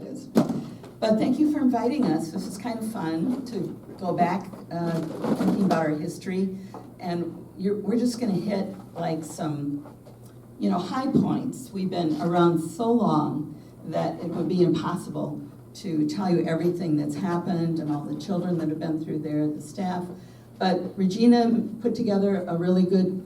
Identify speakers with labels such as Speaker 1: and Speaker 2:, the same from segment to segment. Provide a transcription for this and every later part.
Speaker 1: is. But thank you for inviting us. This is kind of fun to go back thinking about our history. And we're just going to hit like some, high points. We've been around so long that it would be impossible to tell you everything that's happened and all the children that have been through there, the staff. But Regina put together a really good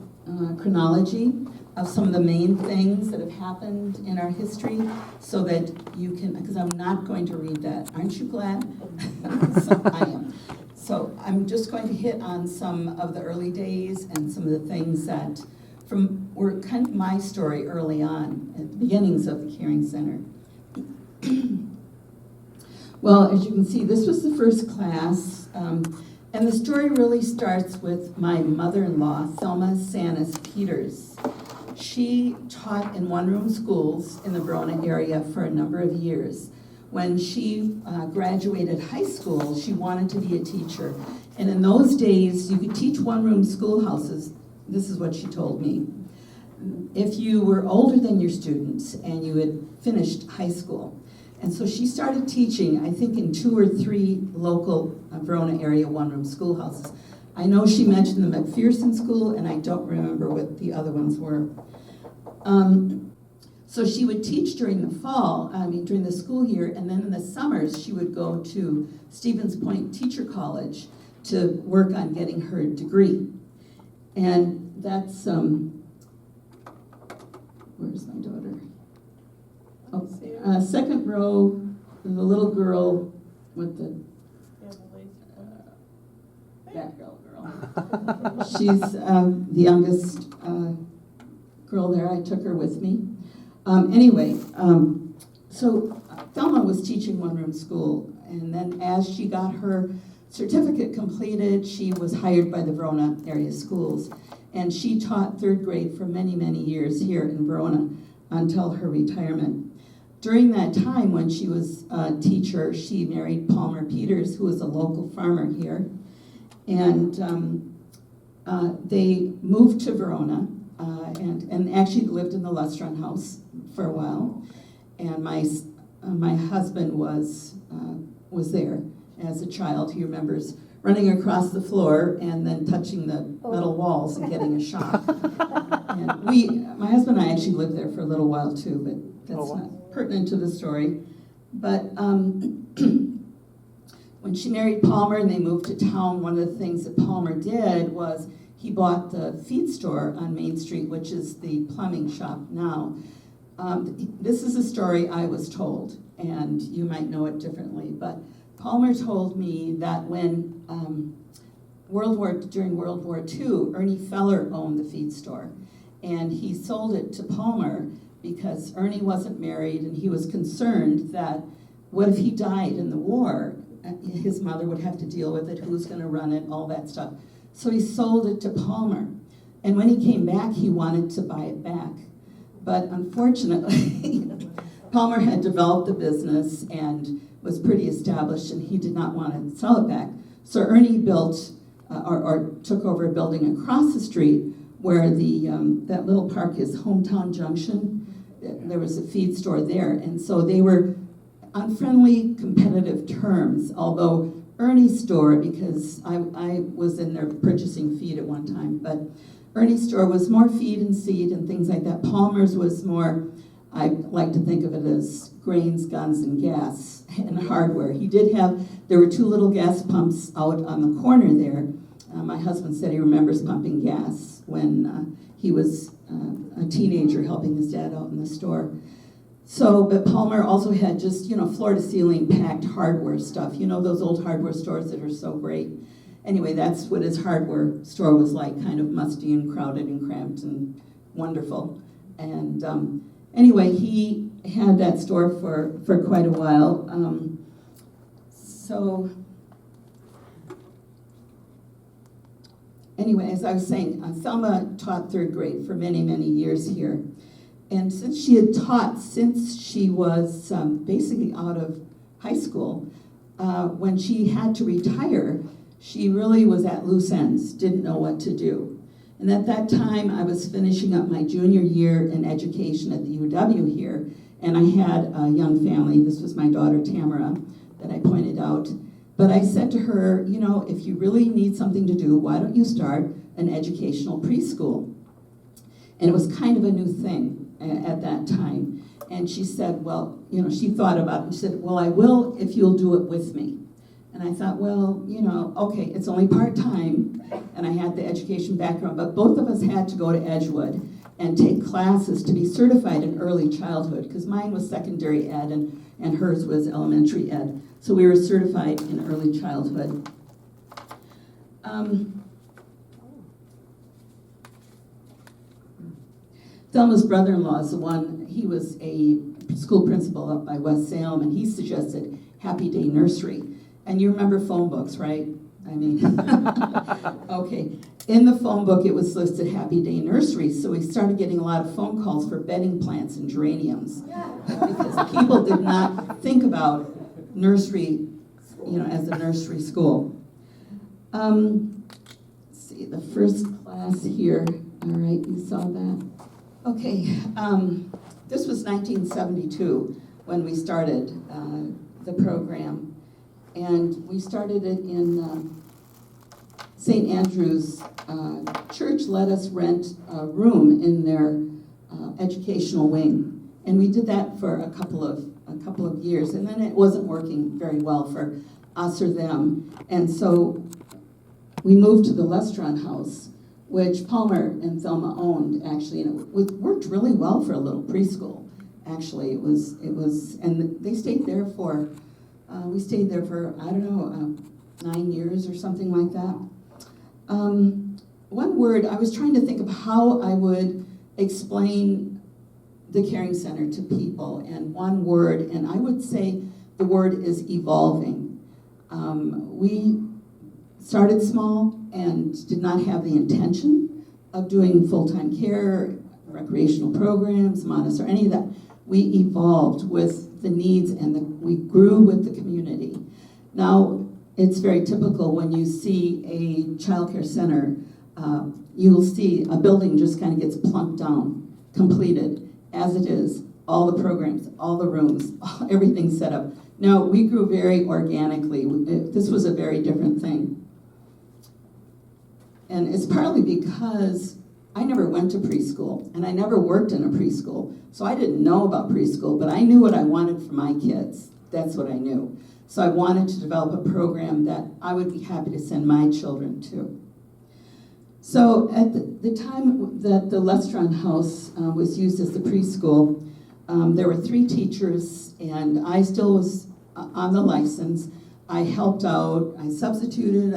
Speaker 1: chronology of some of the main things that have happened in our history so that you can, because I'm not going to read that. Aren't you glad? So I am. So I'm just going to hit on some of the early days and some of the things that were kind of my story early on at the beginnings of the Caring Center. Well, as you can see, this was the first class, and the story really starts with my mother-in-law, Thelma Sanis Peters. She taught in one-room schools in the Verona area for a number of years. When she graduated high school, she wanted to be a teacher. And in those days, you could teach one-room schoolhouses. This is what she told me. If you were older than your students and you had finished high school. And so she started teaching, I think, in 2 or 3 local Verona area one-room schoolhouses. I know she mentioned the McPherson School, and I don't remember what the other ones were. So she would teach during the fall, during the school year, and then in the summers she would go to Stevens Point Teacher College to work on getting her degree. And that's, where's my daughter? Oh, second row, the little girl with the, that girl. She's the youngest girl there. I took her with me. So Thelma was teaching one-room school, and then as she got her certificate completed, she was hired by the Verona area schools, and she taught 3rd grade for many, many years here in Verona until her retirement. During that time when she was a teacher, she married Palmer Peters, who was a local farmer here, and they moved to Verona and actually lived in the Lustron house for a while. And my husband was there as a child. He remembers running across the floor and then touching the metal walls and getting a shock. And my husband and I actually lived there for a little while too, but that's not pertinent to the story. But when she married Palmer and they moved to town, one of the things that Palmer did was he bought the feed store on Main Street, which is the plumbing shop now. This is a story I was told, and you might know it differently, but Palmer told me that when during World War II, Ernie Feller owned the feed store, and he sold it to Palmer because Ernie wasn't married, and he was concerned that what if he died in the war? His mother would have to deal with it, who was going to run it, all that stuff. So he sold it to Palmer. And when he came back, he wanted to buy it back. But unfortunately, Palmer had developed the business and was pretty established, and he did not want to sell it back. So Ernie built, or took over a building across the street where that little park is Hometown Junction. There was a feed store there, and so they were on friendly, competitive terms, although Ernie's store, because I was in there purchasing feed at one time, but Ernie's store was more feed and seed and things like that. Palmer's was more, I like to think of it as grains, guns, and gas and hardware. There were 2 little gas pumps out on the corner there. My husband said he remembers pumping gas when he was a teenager helping his dad out in the store. So, but Palmer also had just, floor-to-ceiling packed hardware stuff. Those old hardware stores that are so great. Anyway, that's what his hardware store was like, kind of musty and crowded and cramped and wonderful. And anyway, he had that store for quite a while. Anyway, as I was saying, Thelma taught 3rd grade for many, many years here. And since she had taught since she was basically out of high school, when she had to retire, she really was at loose ends, didn't know what to do. And at that time, I was finishing up my junior year in education at the UW here, And I had a young family. This was my daughter, Tamara, that I pointed out. But I said to her, you know, if you really need something to do, why don't you start an educational preschool? And it was kind of a new thing at that time. And she said, well, you know, she thought about it and she said, well, I will if you'll do it with me. And I thought, well, you know, okay, it's only part-time, and I had the education background, but both of us had to go to Edgewood and take classes to be certified in early childhood, because mine was secondary ed and hers was elementary ed. So we were certified in early childhood. Thelma's brother-in-law is the one, he was a school principal up by West Salem, and he suggested Happy Day Nursery. And you remember phone books, right? I mean, okay. In the phone book, it was listed Happy Day Nursery, so we started getting a lot of phone calls for bedding plants and geraniums, because people did not think about nursery, you know, as a nursery school. Let's see, the first class here. All right, you saw that. Okay, this was 1972 when we started the program. And we started it in St. Andrew's Church let us rent a room in their educational wing. And we did that for a couple of years, and then it wasn't working very well for us or them. And so we moved to the Lestron House, which Palmer and Thelma owned, actually, and it worked really well for a little preschool. Actually, it was, and they stayed there for. We stayed there for, I don't know, 9 years or something like that. One word, I was trying to think of how I would explain the Caring Center to people, and one word, and I would say the word is evolving. We started small and did not have the intention of doing full-time care, recreational programs, Montessori, any of that. We evolved with the needs and we grew with the community. Now, it's very typical when you see a child care center, you'll see a building just kind of gets plunked down, completed, as it is, all the programs, all the rooms, everything set up. No, we grew very organically. This was a very different thing. And it's partly because I never went to preschool, and I never worked in a preschool, so I didn't know about preschool, but I knew what I wanted for my kids. That's what I knew. So I wanted to develop a program that I would be happy to send my children to. So at the time that the Lestron House was used as the preschool, there were 3 teachers, and I still was on the license. I helped out, I substituted,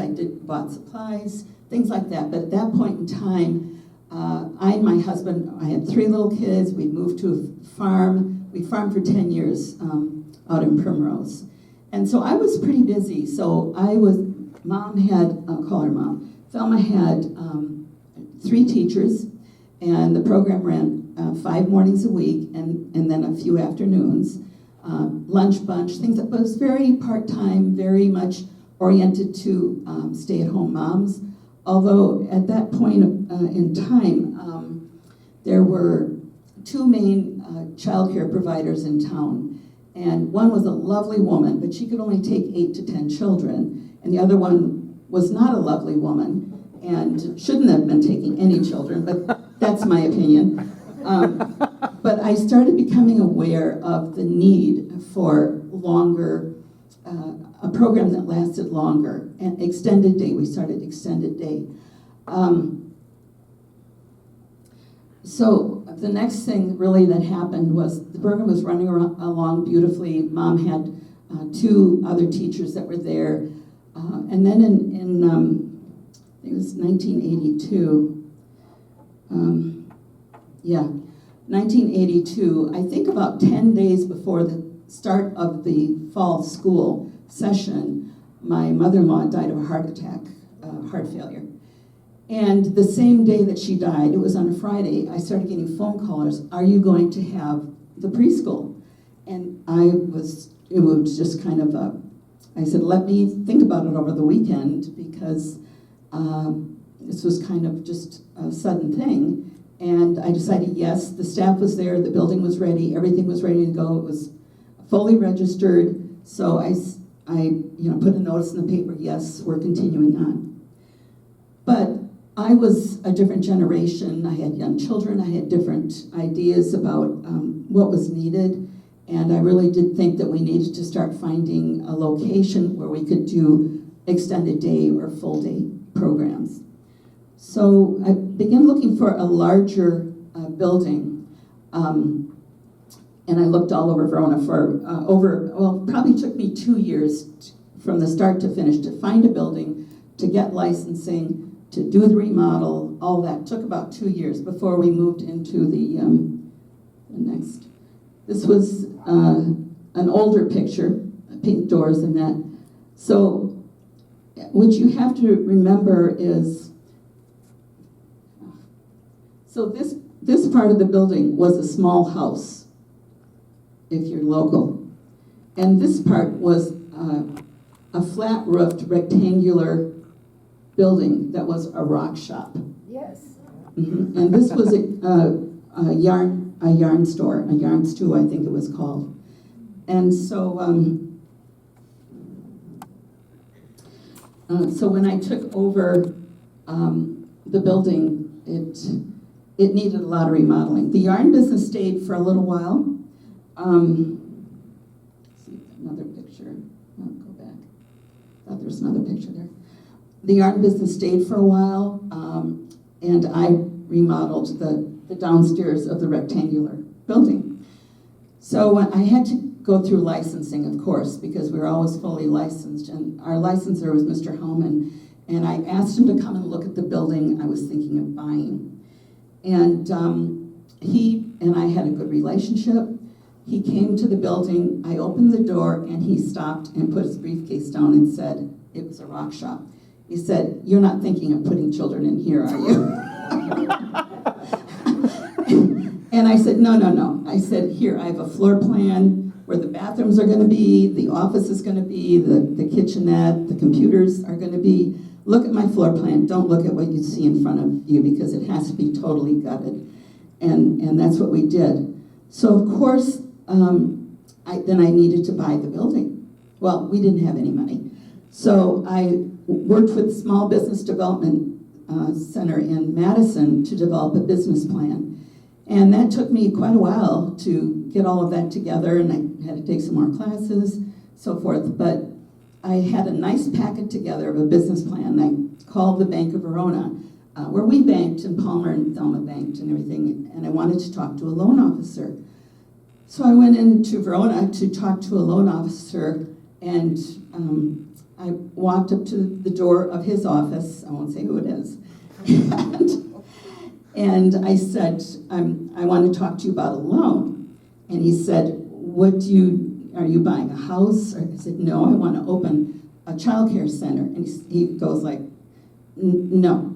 Speaker 1: bought supplies, things like that. But at that point in time, I and my husband, I had 3 little kids. We moved to a farm. We farmed for 10 years out in Primrose. And so I was pretty busy. So Mom had, I'll call her Mom, Thelma had 3 teachers, and the program ran 5 mornings a week and then a few afternoons. Lunch bunch, things that was very part-time, very much oriented to stay-at-home moms. Although at that point in time, there were 2 main child care providers in town. And one was a lovely woman, but she could only take 8 to 10 children. And the other one was not a lovely woman and shouldn't have been taking any children, but that's my opinion. But I started becoming aware of the need for longer, a program that lasted longer, and extended day. We started extended day. So the next thing really that happened was the program was running along beautifully. Mom had 2 other teachers that were there. And then in it was 1982, 1982, I think about 10 days before the start of the fall school session, my mother-in-law died of a heart attack, heart failure. And the same day that she died, it was on a Friday, I started getting phone callers, are you going to have the preschool? And it was just kind of I said, let me think about it over the weekend, because this was kind of just a sudden thing. And I decided, yes, the staff was there, the building was ready, everything was ready to go. It was fully registered. So I put a notice in the paper, yes, we're continuing on. But I was a different generation. I had young children. I had different ideas about what was needed. And I really did think that we needed to start finding a location where we could do extended day or full day programs. So I began looking for a larger building. And I looked all over Verona for probably took me 2 years from the start to finish to find a building, to get licensing, to do the remodel, all that. Took about 2 years before we moved into the next. This was an older picture, pink doors and that. So what you have to remember is, so this part of the building was a small house, if you're local. And this part was a flat-roofed rectangular building that was a rock shop.
Speaker 2: Yes.
Speaker 1: Mm-hmm. And this was a yarn store, a yarn stew, I think it was called. And so, so when I took over the building, it needed a lot of remodeling. The yarn business stayed for a little while. Let's see, another picture. Oh, go back. Thought there was another picture there. The yarn business stayed for a while, and I remodeled the downstairs of the rectangular building. So I had to go through licensing, of course, because we were always fully licensed, and our licensor was Mr. Hellman, and I asked him to come and look at the building I was thinking of buying. And he and I had a good relationship. He came to the building, I opened the door, and he stopped and put his briefcase down and said, it was a rock shop. He said, "You're not thinking of putting children in here, are you?" And I said, no. I said, "Here, I have a floor plan where the bathrooms are gonna be, the office is gonna be, the kitchenette, the computers are gonna be. Look at my floor plan, don't look at what you see in front of you because it has to be totally gutted." And that's what we did. So of course, then I needed to buy the building. Well, we didn't have any money. So I worked with the Small Business Development Center in Madison to develop a business plan. And that took me quite a while to get all of that together, and I had to take some more classes, so forth. But I had a nice packet together of a business plan. I called the Bank of Verona, where we banked, and Palmer and Thelma banked and everything, and I wanted to talk to a loan officer. So I went into Verona to talk to a loan officer, and I walked up to the door of his office. I won't say who it is. And I said, I want to talk to you about a loan. And he said, are you buying a house? I said, no, I want to open a child care center. And he goes like, no,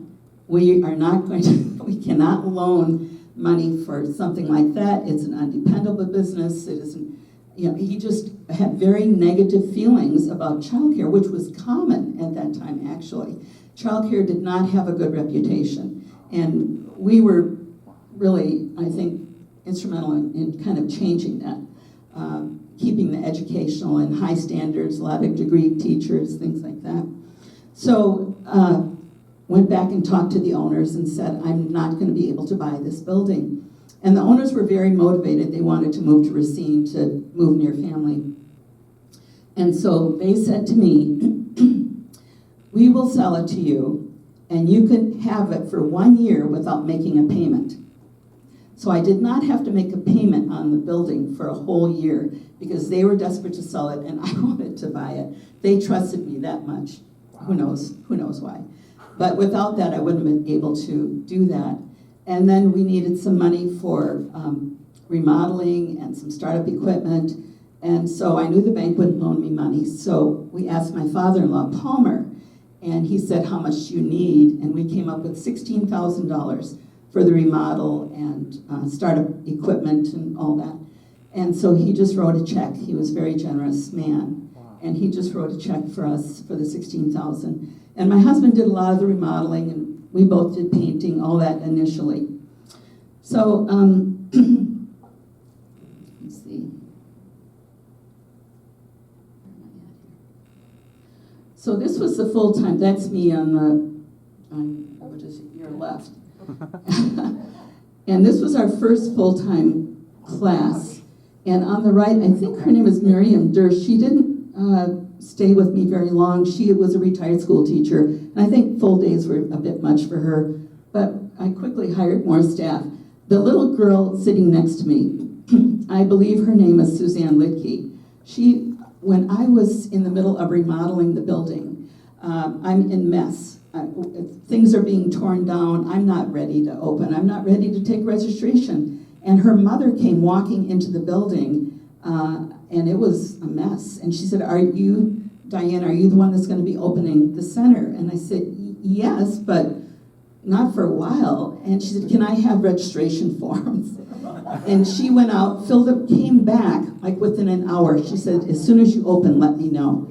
Speaker 1: we are not going to, we cannot loan money for something like that. It's an undependable business. It isn't, he just had very negative feelings about childcare, which was common at that time, actually. Childcare did not have a good reputation. And we were really, I think, instrumental in kind of changing that, keeping the educational and high standards, a lot of degree teachers, things like that. So went back and talked to the owners and said, I'm not going to be able to buy this building. And the owners were very motivated. They wanted to move to Racine to move near family. And so they said to me, we will sell it to you, and you can have it for 1 year without making a payment. So I did not have to make a payment on the building for a whole year because they were desperate to sell it and I wanted to buy it. They trusted me that much. Who knows why. But without that, I wouldn't have been able to do that. And then we needed some money for remodeling and some startup equipment. And so I knew the bank wouldn't loan me money. So we asked my father-in-law, Palmer, and he said, how much do you need? And we came up with $16,000 for the remodel and startup equipment and all that. And so he just wrote a check. He was a very generous man. Wow. And he just wrote a check for us for the $16,000. And my husband did a lot of the remodeling, and we both did painting, all that initially. So, let's see. So this was the full-time, that's me on which is your left. And this was our first full-time class. And on the right, I think her name is Miriam Durst. She didn't stay with me very long. She was a retired school teacher, and I think full days were a bit much for her, but I quickly hired more staff. The little girl sitting next to me, I believe her name is Suzanne Lidke. When I was in the middle of remodeling the building, I'm in mess. Things are being torn down. I'm not ready to open. I'm not ready to take registration. And her mother came walking into the building, and it was a mess. And she said, Diane, are you the one that's going to be opening the center? And I said, yes, but not for a while. And she said, can I have registration forms? And she went out, filled up, came back like within an hour. She said, as soon as you open, let me know.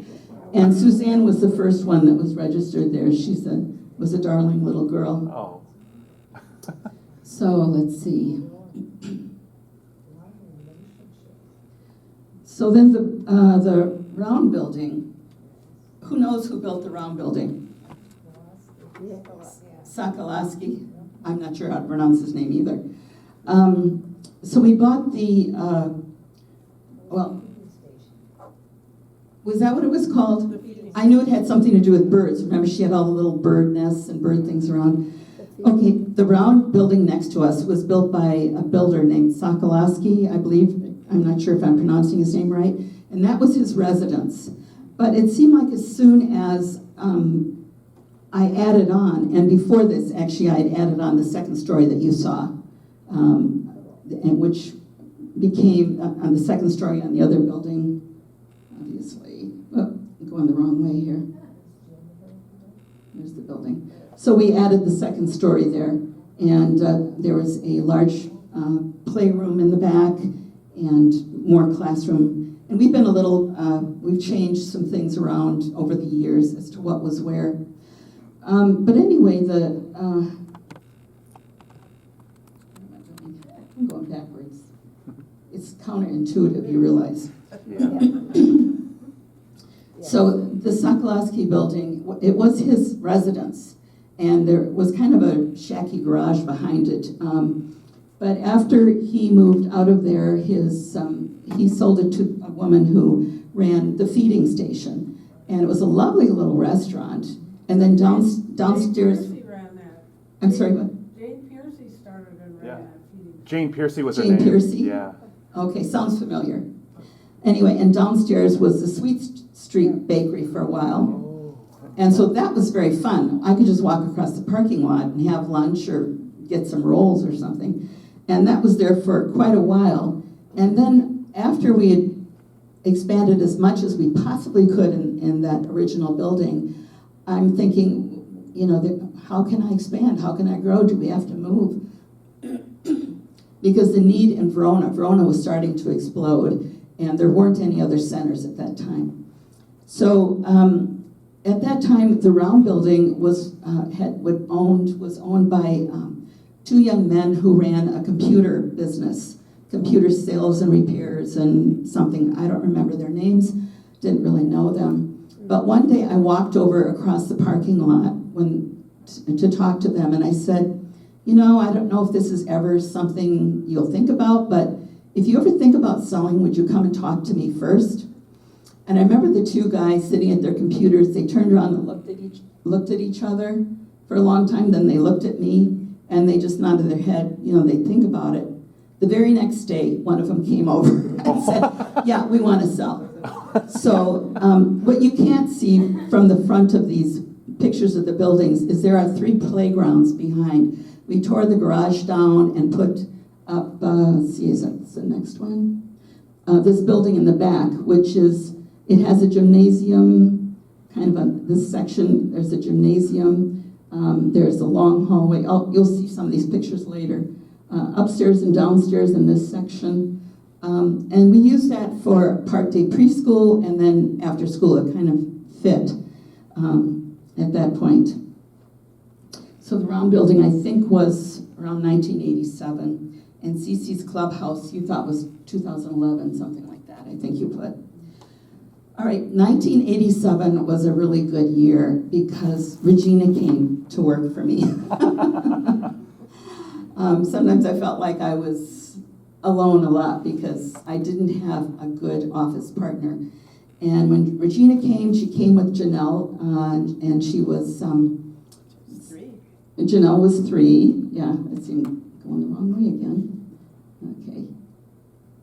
Speaker 1: And Suzanne was the first one that was registered there. She was a darling little girl.
Speaker 2: Oh.
Speaker 1: So let's see. So then the round building, who knows who built the round building? Sokolowski. I'm not sure how to pronounce his name either. So we bought the, was that what it was called? I knew it had something to do with birds. Remember, she had all the little bird nests and bird things around. Okay, the round building next to us was built by a builder named Sokolowski, I believe. I'm not sure if I'm pronouncing his name right. And that was his residence. But it seemed like as soon as I added on, and before this, actually, I had added on the second story that you saw, and which became on the second story on the other building, obviously. Oh, I'm going the wrong way here. There's the building. So we added the second story there, and there was a large playroom in the back and more classroom. And we've been we've changed some things around over the years as to what was where. But anyway, I'm going backwards. It's counterintuitive, you realize.
Speaker 2: Yeah.
Speaker 1: So the Sokolowski building, it was his residence, and there was kind of a shacky garage behind it. But after he moved out of there, he sold it to a woman who ran the feeding station, and it was a lovely little restaurant. And then downstairs.
Speaker 3: Jane Piercy ran that.
Speaker 1: I'm sorry, what?
Speaker 3: Jane Piercy started and ran that feeding.
Speaker 2: Jane Piercy was her
Speaker 1: Jane
Speaker 2: name.
Speaker 1: Piercy?
Speaker 2: Yeah.
Speaker 1: Okay, sounds familiar. Anyway, and downstairs was the Sweet Street Bakery for a while. And so that was very fun. I could just walk across the parking lot and have lunch or get some rolls or something. And that was there for quite a while. And then after we had expanded as much as we possibly could in that original building, I'm thinking, how can I expand? How can I grow? Do we have to move? Because the need in Verona was starting to explode, and there weren't any other centers at that time. So at that time, the round building was owned by two young men who ran a computer business, computer sales and repairs and something. I don't remember their names, didn't really know them. But one day I walked over across the parking lot to talk to them, and I said, I don't know if this is ever something you'll think about, but if you ever think about selling, would you come and talk to me first? And I remember the two guys sitting at their computers, they turned around and looked at each other for a long time, then they looked at me, and they just nodded their head, they'd think about it. The very next day, one of them came over and said, yeah, we want to sell. So what you can't see from the front of these pictures of the buildings is there are 3 playgrounds behind. We tore the garage down and put up, is that the next one? This building in the back, it has a gymnasium, kind of this section, there's a gymnasium, there's a long hallway. You'll see some of these pictures later. Upstairs and downstairs in this section. And we used that for part-day preschool, and then after school it kind of fit at that point. So the round building, I think, was around 1987, and Cece's Clubhouse, you thought was 2011, something like that, I think you put. All right, 1987 was a really good year because Regina came to work for me. Sometimes I felt like I was alone a lot because I didn't have a good office partner. And when Regina came, she came with Janelle, and she was,
Speaker 2: 3.
Speaker 1: Janelle was 3. Yeah, I seem going the wrong way again. Okay.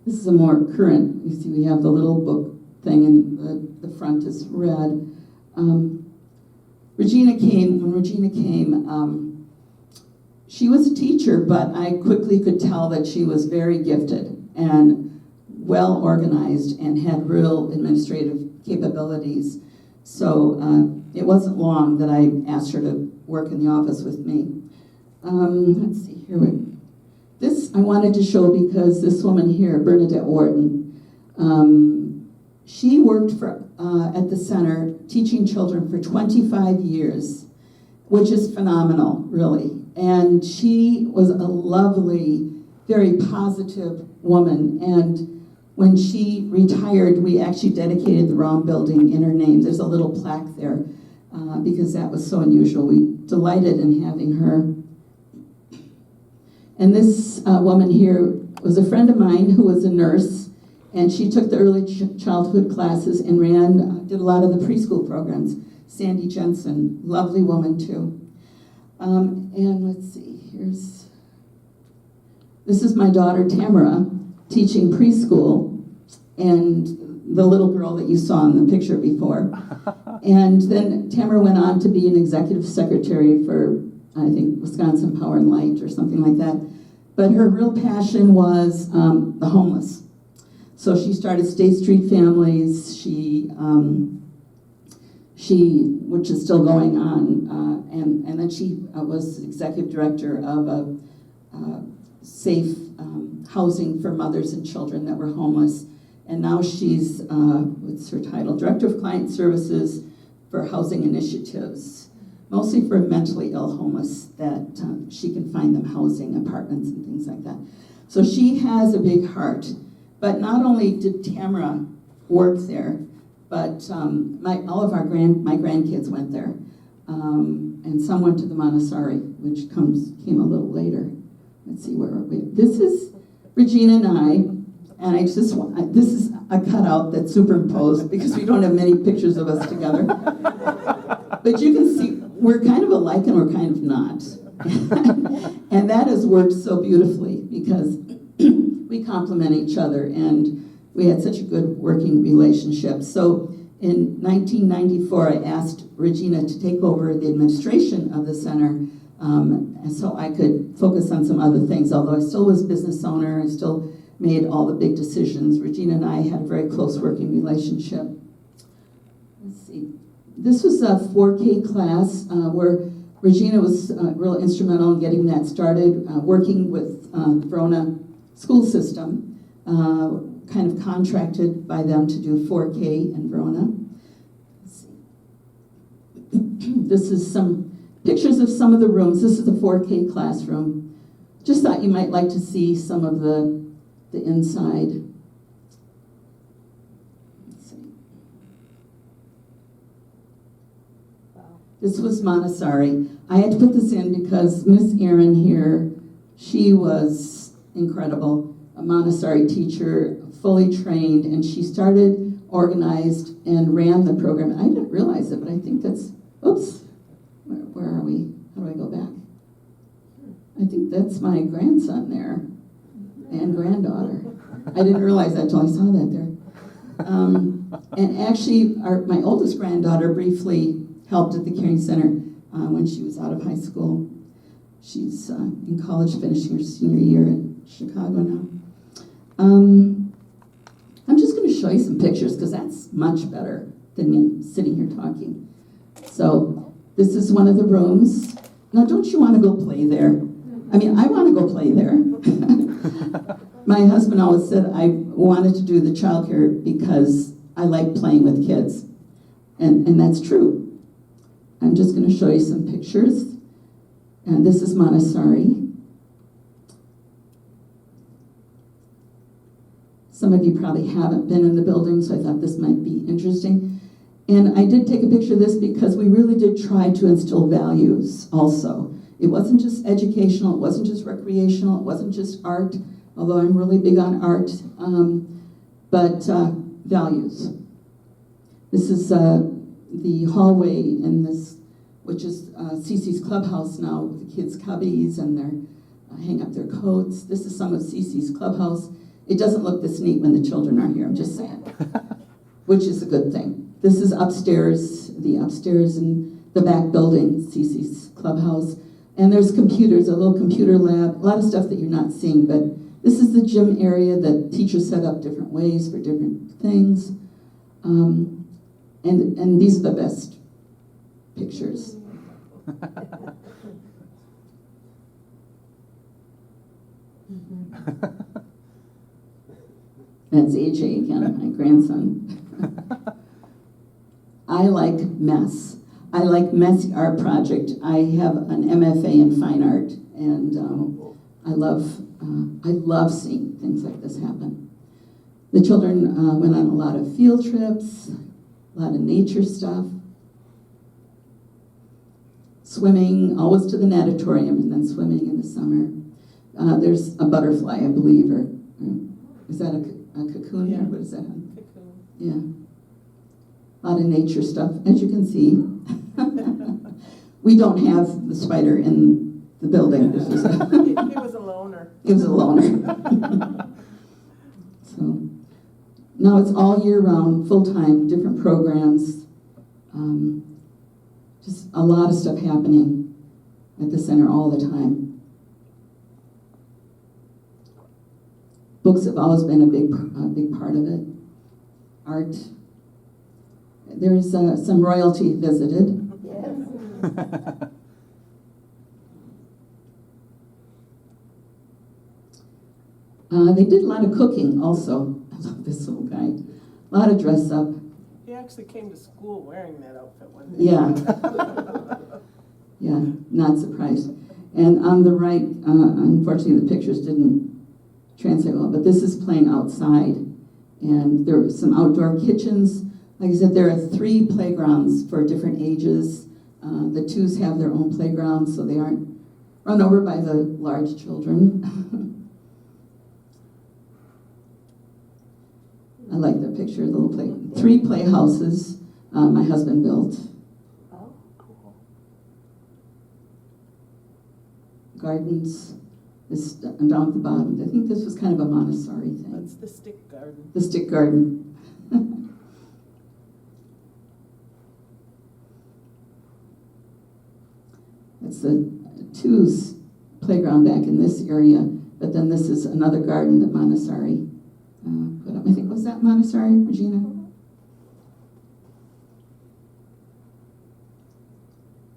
Speaker 1: This is a more current, you see we have the little book thing, and the front is red. Regina came, when Regina came, she was a teacher, but I quickly could tell that she was very gifted and well organized and had real administrative capabilities. So it wasn't long that I asked her to work in the office with me. Let's see, this I wanted to show because this woman here, Bernadette Wharton, she worked at the center teaching children for 25 years, which is phenomenal, really. And she was a lovely, very positive woman. And when she retired, we actually dedicated the Round Building in her name. There's a little plaque there because that was so unusual. We delighted in having her. And this woman here was a friend of mine who was a nurse, and she took the early childhood classes and did a lot of the preschool programs. Sandy Jensen, lovely woman too. And let's see, this is my daughter Tamara teaching preschool, and the little girl that you saw in the picture before. And then Tamara went on to be an executive secretary for, I think, Wisconsin Power and Light or something like that. But her real passion was the homeless. So she started State Street Families. Which is still going on, and then she was executive director of a safe housing for mothers and children that were homeless. And now she's, what's her title? Director of Client Services for Housing Initiatives, mostly for mentally ill homeless that she can find them housing, apartments and things like that. So she has a big heart. But not only did Tamara work there, but all of my grandkids went there, and some went to the Montessori, which came a little later. Let's see, where are we? This is Regina and I this is a cutout that's superimposed because we don't have many pictures of us together. But you can see we're kind of alike and we're kind of not, and that has worked so beautifully because we complement each other, and we had such a good working relationship. So in 1994, I asked Regina to take over the administration of the center, and so I could focus on some other things. Although I still was business owner, I still made all the big decisions. Regina and I had a very close working relationship. Let's see. This was a 4K class where Regina was real instrumental in getting that started, working with the Verona school system. Kind of contracted by them to do 4K in Verona. Let's see. This is some pictures of some of the rooms. This is the 4K classroom. Just thought you might like to see some of the inside. Let's see.
Speaker 2: Wow.
Speaker 1: This was Montessori. I had to put this in because Miss Erin here, she was incredible. A Montessori teacher, fully trained, and she started, organized, and ran the program. I didn't realize it, but I think that's, oops, where are we? How do I go back? I think that's my grandson there, and granddaughter. I didn't realize that until I saw that there. And actually, my oldest granddaughter briefly helped at the Caring Center when she was out of high school. She's in college, finishing her senior year in Chicago now. I'm just going to show you some pictures because that's much better than me sitting here talking. So this is one of the rooms. Now, don't you want to go play there? I mean, I want to go play there. My husband always said I wanted to do the childcare because I like playing with kids. And that's true. I'm just going to show you some pictures. And this is Montessori. Some of you probably haven't been in the building, so I thought this might be interesting. And I did take a picture of this because we really did try to instill values also. It wasn't just educational, it wasn't just recreational, it wasn't just art, although I'm really big on art, but values. This is the hallway in this, which is Cece's clubhouse now, with the kids' cubbies and their hang up their coats. This is some of Cece's clubhouse. It doesn't look this neat when the children are here, I'm just saying, which is a good thing. This is upstairs, the upstairs in the back building, Cece's clubhouse. And there's computers, a little computer lab, a lot of stuff that you're not seeing, but this is the gym area that teachers set up different ways for different things. And these are the best pictures. That's AJ again, my grandson. I like mess. I like messy art project. I have an MFA in fine art, and I love seeing things like this happen. The children went on a lot of field trips, a lot of nature stuff. Swimming, always to the natatorium, and then swimming in the summer. There's a butterfly, I believe, or is that a cocoon?
Speaker 2: Yeah.
Speaker 1: Or what is that?
Speaker 2: Cocoon.
Speaker 1: Yeah. A lot of nature stuff, as you can see. We don't have the spider in the building. This is
Speaker 2: He was a loner.
Speaker 1: it was a loner. So now it's all year round, full-time, different programs. Just a lot of stuff happening at the center all the time. Books have always been a big part of it. Art. There's some royalty visited.
Speaker 2: Yes.
Speaker 1: They did a lot of cooking also. I love this little guy. A lot of dress up.
Speaker 2: He actually came to school wearing that outfit one day.
Speaker 1: Yeah. Yeah, not surprised. And on the right, unfortunately the pictures didn't translate well, but this is playing outside. And there are some outdoor kitchens. Like I said, there are 3 playgrounds for different ages. The twos have their own playgrounds, so they aren't run over by the large children. I like that picture, the little 3 playhouses my husband built.
Speaker 2: Oh, cool.
Speaker 1: Gardens, this down at the bottom. I think this was kind of a Montessori thing.
Speaker 2: That's the stick garden.
Speaker 1: The stick garden. It's the twos playground back in this area, but then this is another garden that Montessori put up. I think, was that Montessori, Regina?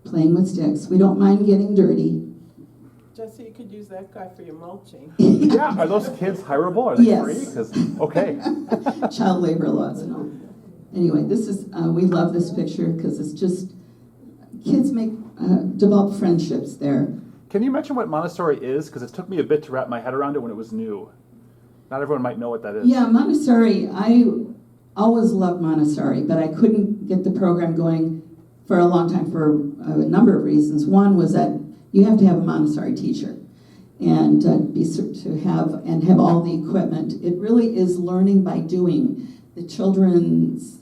Speaker 1: Playing with sticks. We don't mind getting dirty.
Speaker 2: Jesse, you could use that guy for your mulching.
Speaker 4: Yeah, are those kids hireable? Are they
Speaker 1: Yes.
Speaker 4: free? 'Cause- okay.
Speaker 1: Child labor laws and all. Anyway, this is, we love this picture because it's just, kids develop friendships there.
Speaker 4: Can you mention what Montessori is? Because it took me a bit to wrap my head around it when it was new. Not everyone might know what that is.
Speaker 1: Yeah, Montessori, I always loved Montessori, but I couldn't get the program going for a long time for a number of reasons. One was that you have to have a Montessori teacher and have all the equipment. It really is learning by doing. The children's,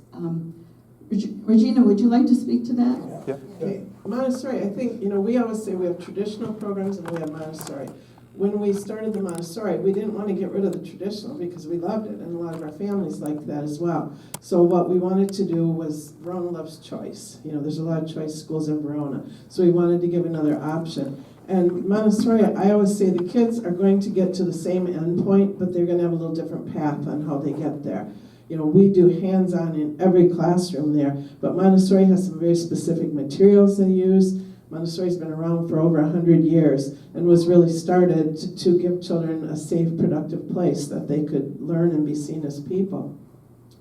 Speaker 1: Regina, would you like to speak to that?
Speaker 4: Yeah.
Speaker 2: Okay, Montessori, I think, we always say we have traditional programs and we have Montessori. When we started the Montessori, we didn't want to get rid of the traditional because we loved it, and a lot of our families liked that as well. So what we wanted to do was, Verona loves choice. There's a lot of choice schools in Verona. So we wanted to give another option. And Montessori, I always say the kids are going to get to the same end point, but they're going to have a little different path on how they get there. We do hands-on in every classroom there, but Montessori has some very specific materials they use. Montessori's been around for over 100 years and was really started to give children a safe, productive place that they could learn and be seen as people.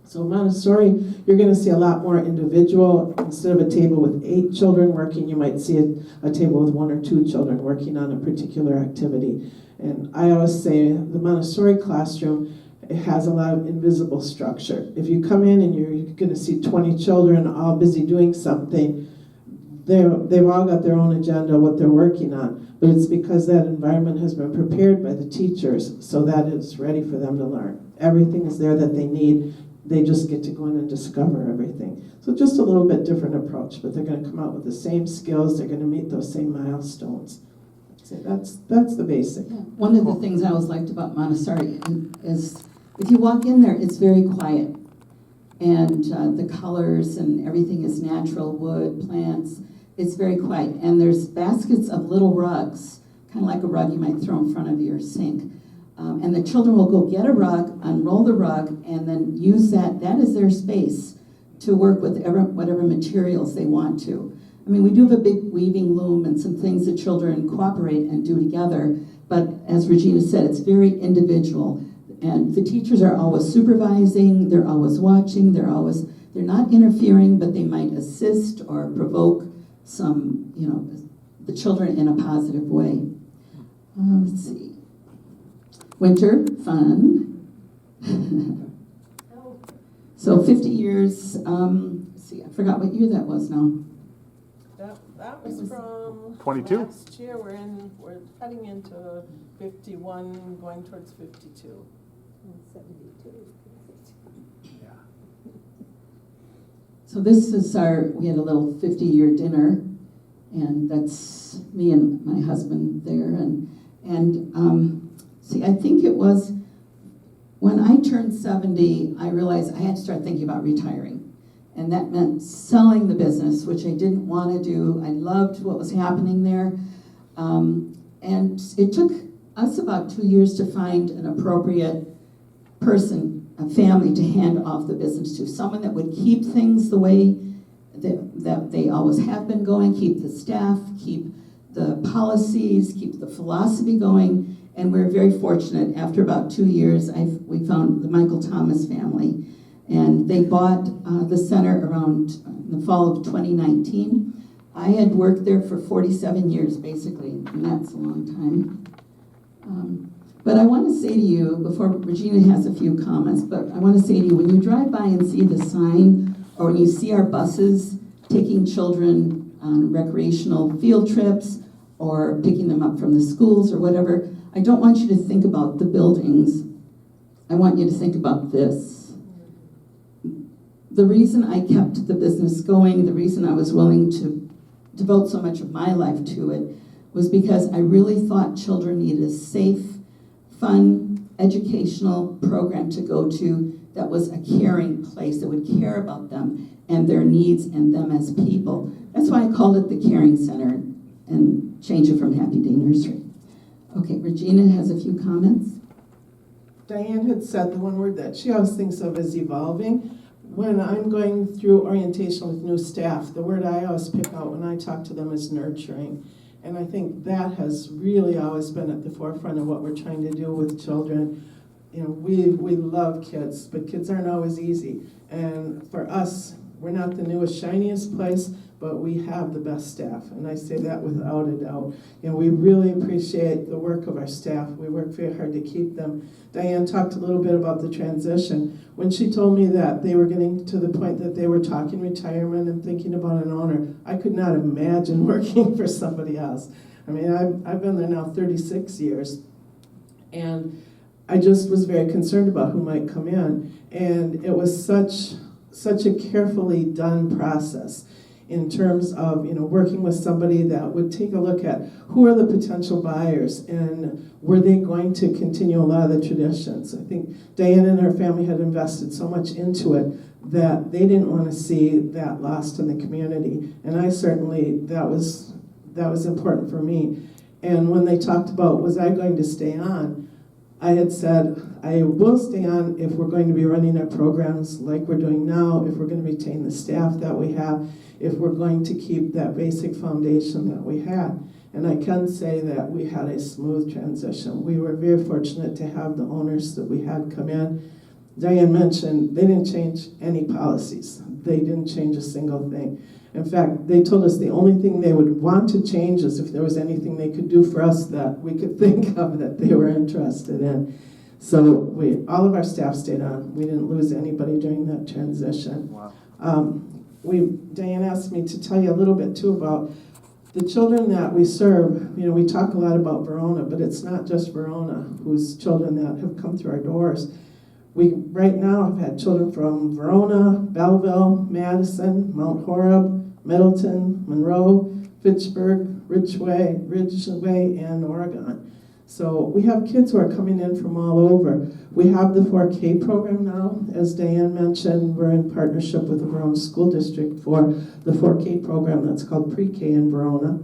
Speaker 2: So Montessori, you're going to see a lot more individual. Instead of a table with 8 children working, you might see a table with 1 or 2 children working on a particular activity. And I always say the Montessori classroom, it has a lot of invisible structure. If you come in and you're going to see 20 children all busy doing something, they've all got their own agenda, what they're working on. But it's because that environment has been prepared by the teachers so that it's ready for them to learn. Everything is there that they need. They just get to go in and discover everything. So just a little bit different approach, but they're going to come out with the same skills. They're going to meet those same milestones. So that's the basic.
Speaker 1: Yeah. One of the things I always liked about Montessori is if you walk in there, it's very quiet. And the colors and everything is natural, wood, plants. It's very quiet. And there's baskets of little rugs, kind of like a rug you might throw in front of your sink. And the children will go get a rug, unroll the rug, and then use that. That is their space to work with whatever materials they want to. I mean, we do have a big weaving loom and some things that children cooperate and do together. But as Regina said, it's very individual. And the teachers are always supervising, they're always watching, they're not interfering, but they might assist or provoke some, the children in a positive way. Let's see. Winter, fun. So 50 years, let's see, I forgot what year that was now.
Speaker 5: That was from
Speaker 4: 22?
Speaker 5: last year. We're heading into 51, going towards 52.
Speaker 6: 72.
Speaker 4: Yeah.
Speaker 1: So this is we had a little 50-year dinner, and that's me and my husband there. See, I think it was when I turned 70, I realized I had to start thinking about retiring. And that meant selling the business, which I didn't want to do. I loved what was happening there. And it took us about 2 years to find an appropriate person, a family, to hand off the business to. Someone that would keep things the way that they always have been going, keep the staff, keep the policies, keep the philosophy going. And we're very fortunate. After about 2 years, we found the Michael Thomas family. And they bought the center around the fall of 2019. I had worked there for 47 years, basically, and that's a long time. But I want to say to you, before Regina has a few comments, but I want to say to you, when you drive by and see the sign, or when you see our buses taking children on recreational field trips, or picking them up from the schools or whatever, I don't want you to think about the buildings. I want you to think about this. The reason I kept the business going, the reason I was willing to devote so much of my life to it, was because I really thought children needed a safe, fun, educational program to go to that was a caring place, that would care about them and their needs and them as people. That's why I called it the Caring Center and changed it from Happy Day Nursery. Okay, Regina has a few comments.
Speaker 2: Diane had said the one word that she always thinks of as evolving. When I'm going through orientation with new staff, the word I always pick out when I talk to them is nurturing. And I think that has really always been at the forefront of what we're trying to do with children. We love kids, but kids aren't always easy. And for us, we're not the newest, shiniest place, but we have the best staff, and I say that without a doubt. We really appreciate the work of our staff. We work very hard to keep them. Diane talked a little bit about the transition. When she told me that they were getting to the point that they were talking retirement and thinking about an owner, I could not imagine working for somebody else. I mean, I've been there now 36 years, and I just was very concerned about who might come in. And it was such a carefully done process in terms of working with somebody that would take a look at who are the potential buyers and were they going to continue a lot of the traditions. I think Diane and her family had invested so much into it that they didn't want to see that lost in the community. And I certainly, that was important for me. And when they talked about was I going to stay on, I had said, I will stay on if we're going to be running our programs like we're doing now, if we're going to retain the staff that we have, if we're going to keep that basic foundation that we had. And I can say that we had a smooth transition. We were very fortunate to have the owners that we had come in. Diane mentioned, they didn't change any policies. They didn't change a single thing. In fact, they told us the only thing they would want to change is if there was anything they could do for us that we could think of that they were interested in. So all of our staff stayed on. We didn't lose anybody during that transition.
Speaker 4: Wow.
Speaker 2: Diane asked me to tell you a little bit too about the children that we serve. You know, we talk a lot about Verona, but it's not just Verona whose children that have come through our doors. We right now have had children from Verona, Belleville, Madison, Mount Horeb, Middleton, Monroe, Fitchburg, Ridgeway, and Oregon. So we have kids who are coming in from all over. We have the 4K program now. As Diane mentioned, we're in partnership with the Verona School District for the 4K program that's called Pre-K in Verona.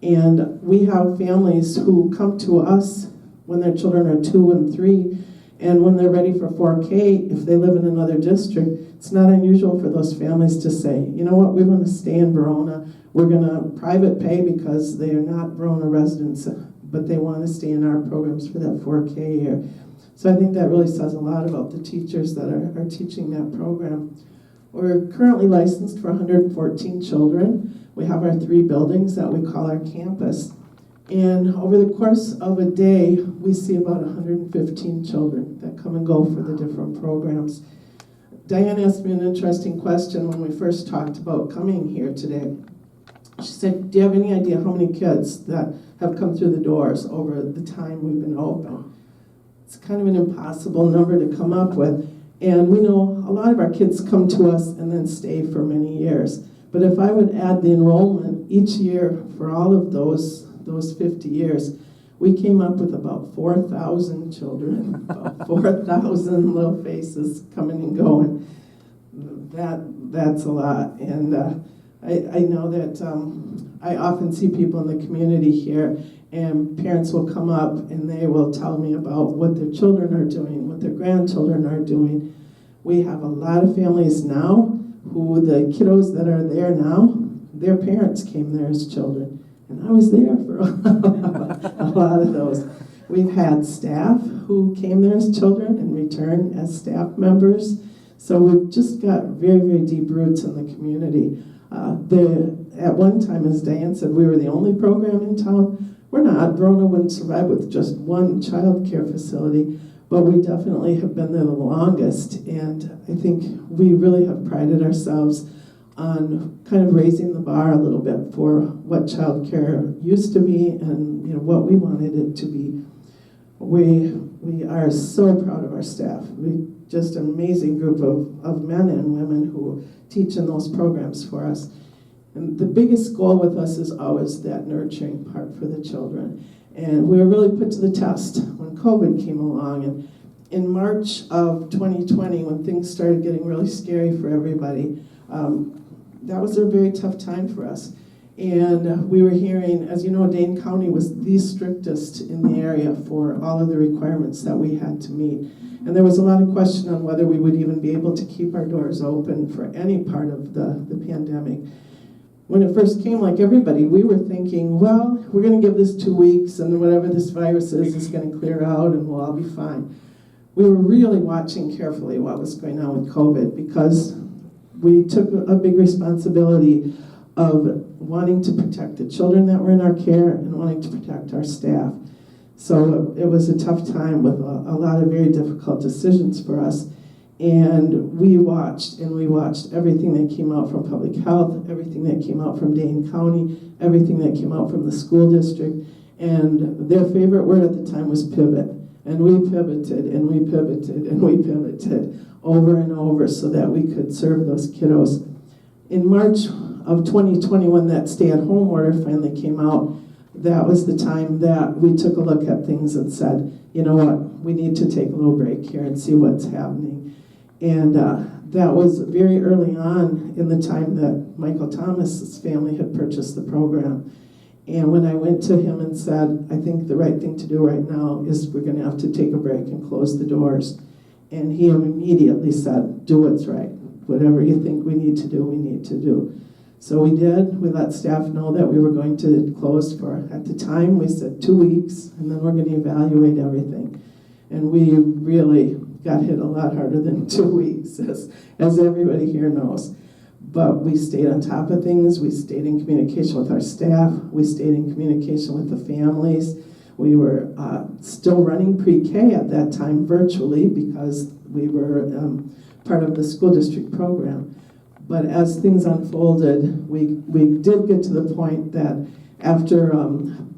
Speaker 2: And we have families who come to us when their children are 2 and 3, and when they're ready for 4K, if they live in another district, it's not unusual for those families to say, you know what, we want to stay in Verona. We're going to private pay because they are not Verona residents, but they want to stay in our programs for that 4K year. So I think that really says a lot about the teachers that are teaching that program. We're currently licensed for 114 children. We have our 3 buildings that we call our campus. And over the course of a day, we see about 115 children that come and go for the different programs. Diane asked me an interesting question when we first talked about coming here today. She said, do you have any idea how many kids that have come through the doors over the time we've been open? It's kind of an impossible number to come up with. And we know a lot of our kids come to us and then stay for many years. But if I would add the enrollment each year for all of those 50 years, we came up with about 4,000 children, about 4,000 little faces coming and going. That's a lot. And I know that I often see people in the community here, and parents will come up and they will tell me about what their children are doing, what their grandchildren are doing. We have a lot of families now who the kiddos that are there now, their parents came there as children. And I was there for a lot of those. We've had staff who came there as children and returned as staff members. So we've just got very, very deep roots in the community. At one time, as Diane said, we were the only program in town. We're not. Verona wouldn't survive with just one child care facility, but we definitely have been there the longest. And I think we really have prided ourselves on kind of raising the bar a little bit for what child care used to be and what we wanted it to be. We are so proud of our staff. We just an amazing group of men and women who teach in those programs for us. And the biggest goal with us is always that nurturing part for the children. And we were really put to the test when COVID came along. And in March of 2020, when things started getting really scary for everybody, that was a very tough time for us. And we were hearing, as you know, Dane County was the strictest in the area for all of the requirements that we had to meet. And there was a lot of question on whether we would even be able to keep our doors open for any part of the pandemic. When it first came, like everybody, we were thinking, well, we're going to give this 2 weeks, and whatever this virus is going to clear out, and we'll all be fine. We were really watching carefully what was going on with COVID, because we took a big responsibility of wanting to protect the children that were in our care and wanting to protect our staff. So it was a tough time with a lot of very difficult decisions for us. And we watched everything that came out from public health, everything that came out from Dane County, everything that came out from the school district. And their favorite word at the time was pivot. And we pivoted and we pivoted and we pivoted over and over so that we could serve those kiddos. In March of 2020, when that stay-at-home order finally came out, that was the time that we took a look at things and said, you know what, we need to take a little break here and see what's happening. And that was very early on in the time that Michael Thomas's family had purchased the program. And when I went to him and said, I think the right thing to do right now is we're going to have to take a break and close the doors. And he immediately said, do what's right. Whatever you think we need to do, we need to do. So we did. We let staff know that we were going to close for, at the time, we said 2 weeks, and then we're going to evaluate everything. And we really got hit a lot harder than 2 weeks, as everybody here knows. But we stayed on top of things. We stayed in communication with our staff. We stayed in communication with the families. We were still running pre-K at that time virtually because we were part of the school district program. But as things unfolded, we did get to the point that after a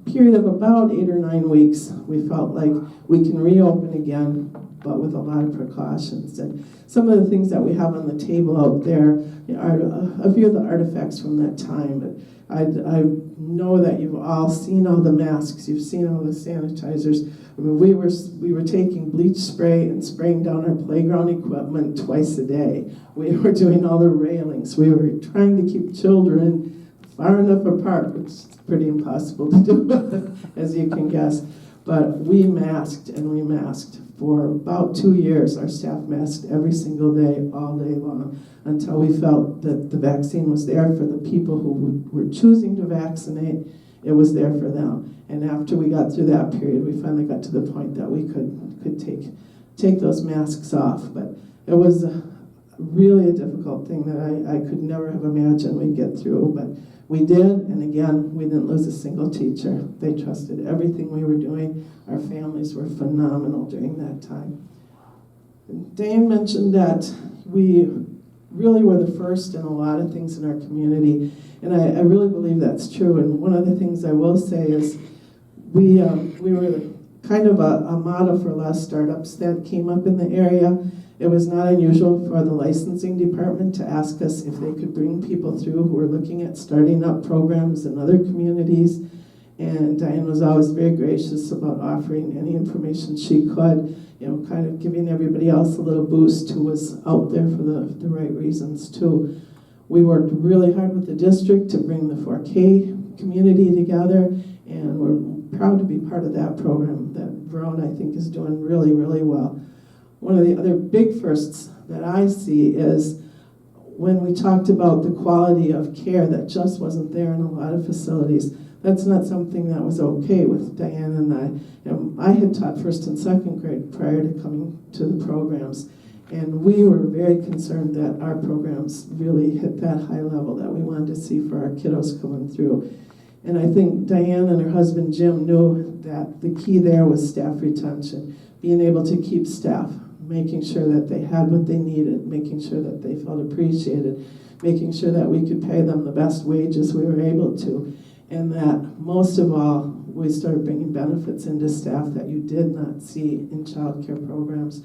Speaker 2: period of about 8 or 9 weeks, we felt like we can reopen again, but with a lot of precautions. And some of the things that we have on the table out there are a few of the artifacts from that time. But I know that you've all seen all the masks, you've seen all the sanitizers. I mean, we were taking bleach spray and spraying down our playground equipment twice a day. We were doing all the railings. We were trying to keep children far enough apart, which is pretty impossible to do, as you can guess. But we masked and we masked. For about 2 years, our staff masked every single day, all day long, until we felt that the vaccine was there for the people who were choosing to vaccinate. It was there for them. And after we got through that period, we finally got to the point that we could take those masks off. But it was really a difficult thing that I could never have imagined we'd get through. But we did, and again, we didn't lose a single teacher. They trusted everything we were doing. Our families were phenomenal during that time. Diane mentioned that we really were the first in a lot of things in our community, and I really believe that's true. And one of the things I will say is we were kind of a model for a lot of startups that came up in the area. It was not unusual for the licensing department to ask us if they could bring people through who were looking at starting up programs in other communities. And Diane was always very gracious about offering any information she could, kind of giving everybody else a little boost who was out there for the right reasons too. We worked really hard with the district to bring the 4K community together, and we're proud to be part of that program that Verona, I think, is doing really, really well. One of the other big firsts that I see is when we talked about the quality of care that just wasn't there in a lot of facilities. That's not something that was okay with Diane and I. I had taught first and second grade prior to coming to the programs, and we were very concerned that our programs really hit that high level that we wanted to see for our kiddos coming through. And I think Diane and her husband Jim knew that the key there was staff retention, being able to keep staff, making sure that they had what they needed, making sure that they felt appreciated, making sure that we could pay them the best wages we were able to, and that most of all, we started bringing benefits into staff that you did not see in child care programs,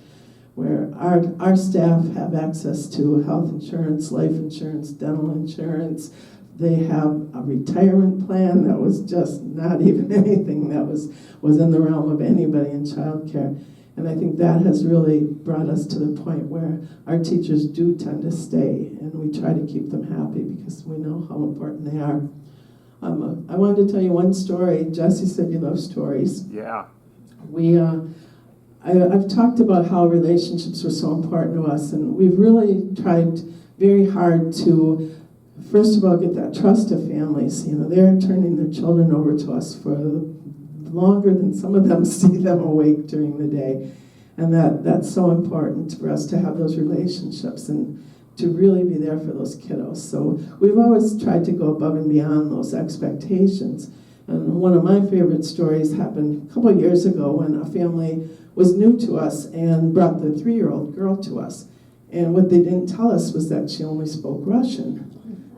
Speaker 2: where our staff have access to health insurance, life insurance, dental insurance. They have a retirement plan that was just not even anything that was in the realm of anybody in child care. And I think that has really brought us to the point where our teachers do tend to stay, and we try to keep them happy because we know how important they are. I wanted to tell you one story. Jesse said you love stories.
Speaker 4: Yeah.
Speaker 2: I've talked about how relationships were so important to us, and we've really tried very hard to, first of all, get that trust of families. They're turning their children over to us for longer than some of them see them awake during the day. And that's so important for us to have those relationships and to really be there for those kiddos. So we've always tried to go above and beyond those expectations. And one of my favorite stories happened a couple of years ago when a family was new to us and brought their 3-year-old girl to us. And what they didn't tell us was that she only spoke Russian.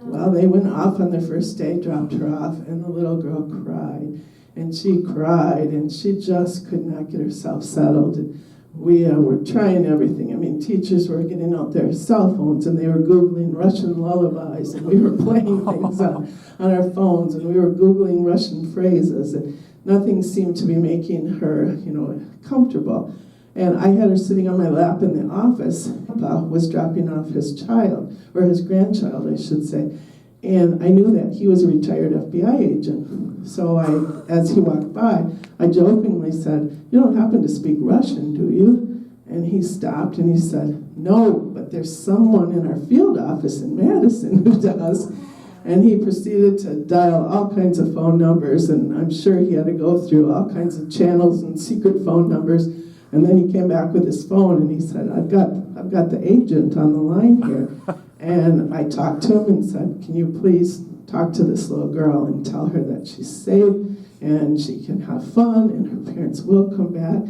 Speaker 2: Well, they went off on their first day, dropped her off, and the little girl cried. And she cried, and she just could not get herself settled. And we were trying everything. I mean, teachers were getting out their cell phones, and they were Googling Russian lullabies, and we were playing things on our phones, and we were Googling Russian phrases, and nothing seemed to be making her, comfortable. And I had her sitting on my lap in the office. Papa was dropping off his child, or his grandchild, I should say. And I knew that he was a retired FBI agent. So as he walked by, I jokingly said, "You don't happen to speak Russian, do you?" And he stopped and he said, "No, but there's someone in our field office in Madison who does." And he proceeded to dial all kinds of phone numbers, and I'm sure he had to go through all kinds of channels and secret phone numbers. And then he came back with his phone and he said, I've got the agent on the line here. And I talked to him and said, can you please talk to this little girl and tell her that she's safe and she can have fun and her parents will come back.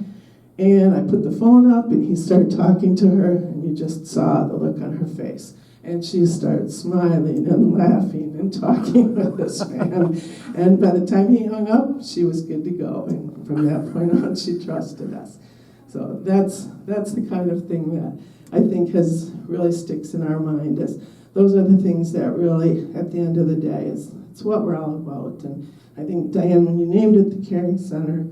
Speaker 2: And I put the phone up and he started talking to her and you just saw the look on her face. And she started smiling and laughing and talking with this man. And by the time he hung up, she was good to go. And from that point on, she trusted us. So that's the kind of thing that I think has really sticks in our mind. Is those are the things that really, at the end of the day, it's what we're all about. And I think, Diane, when you named it the Caring Center,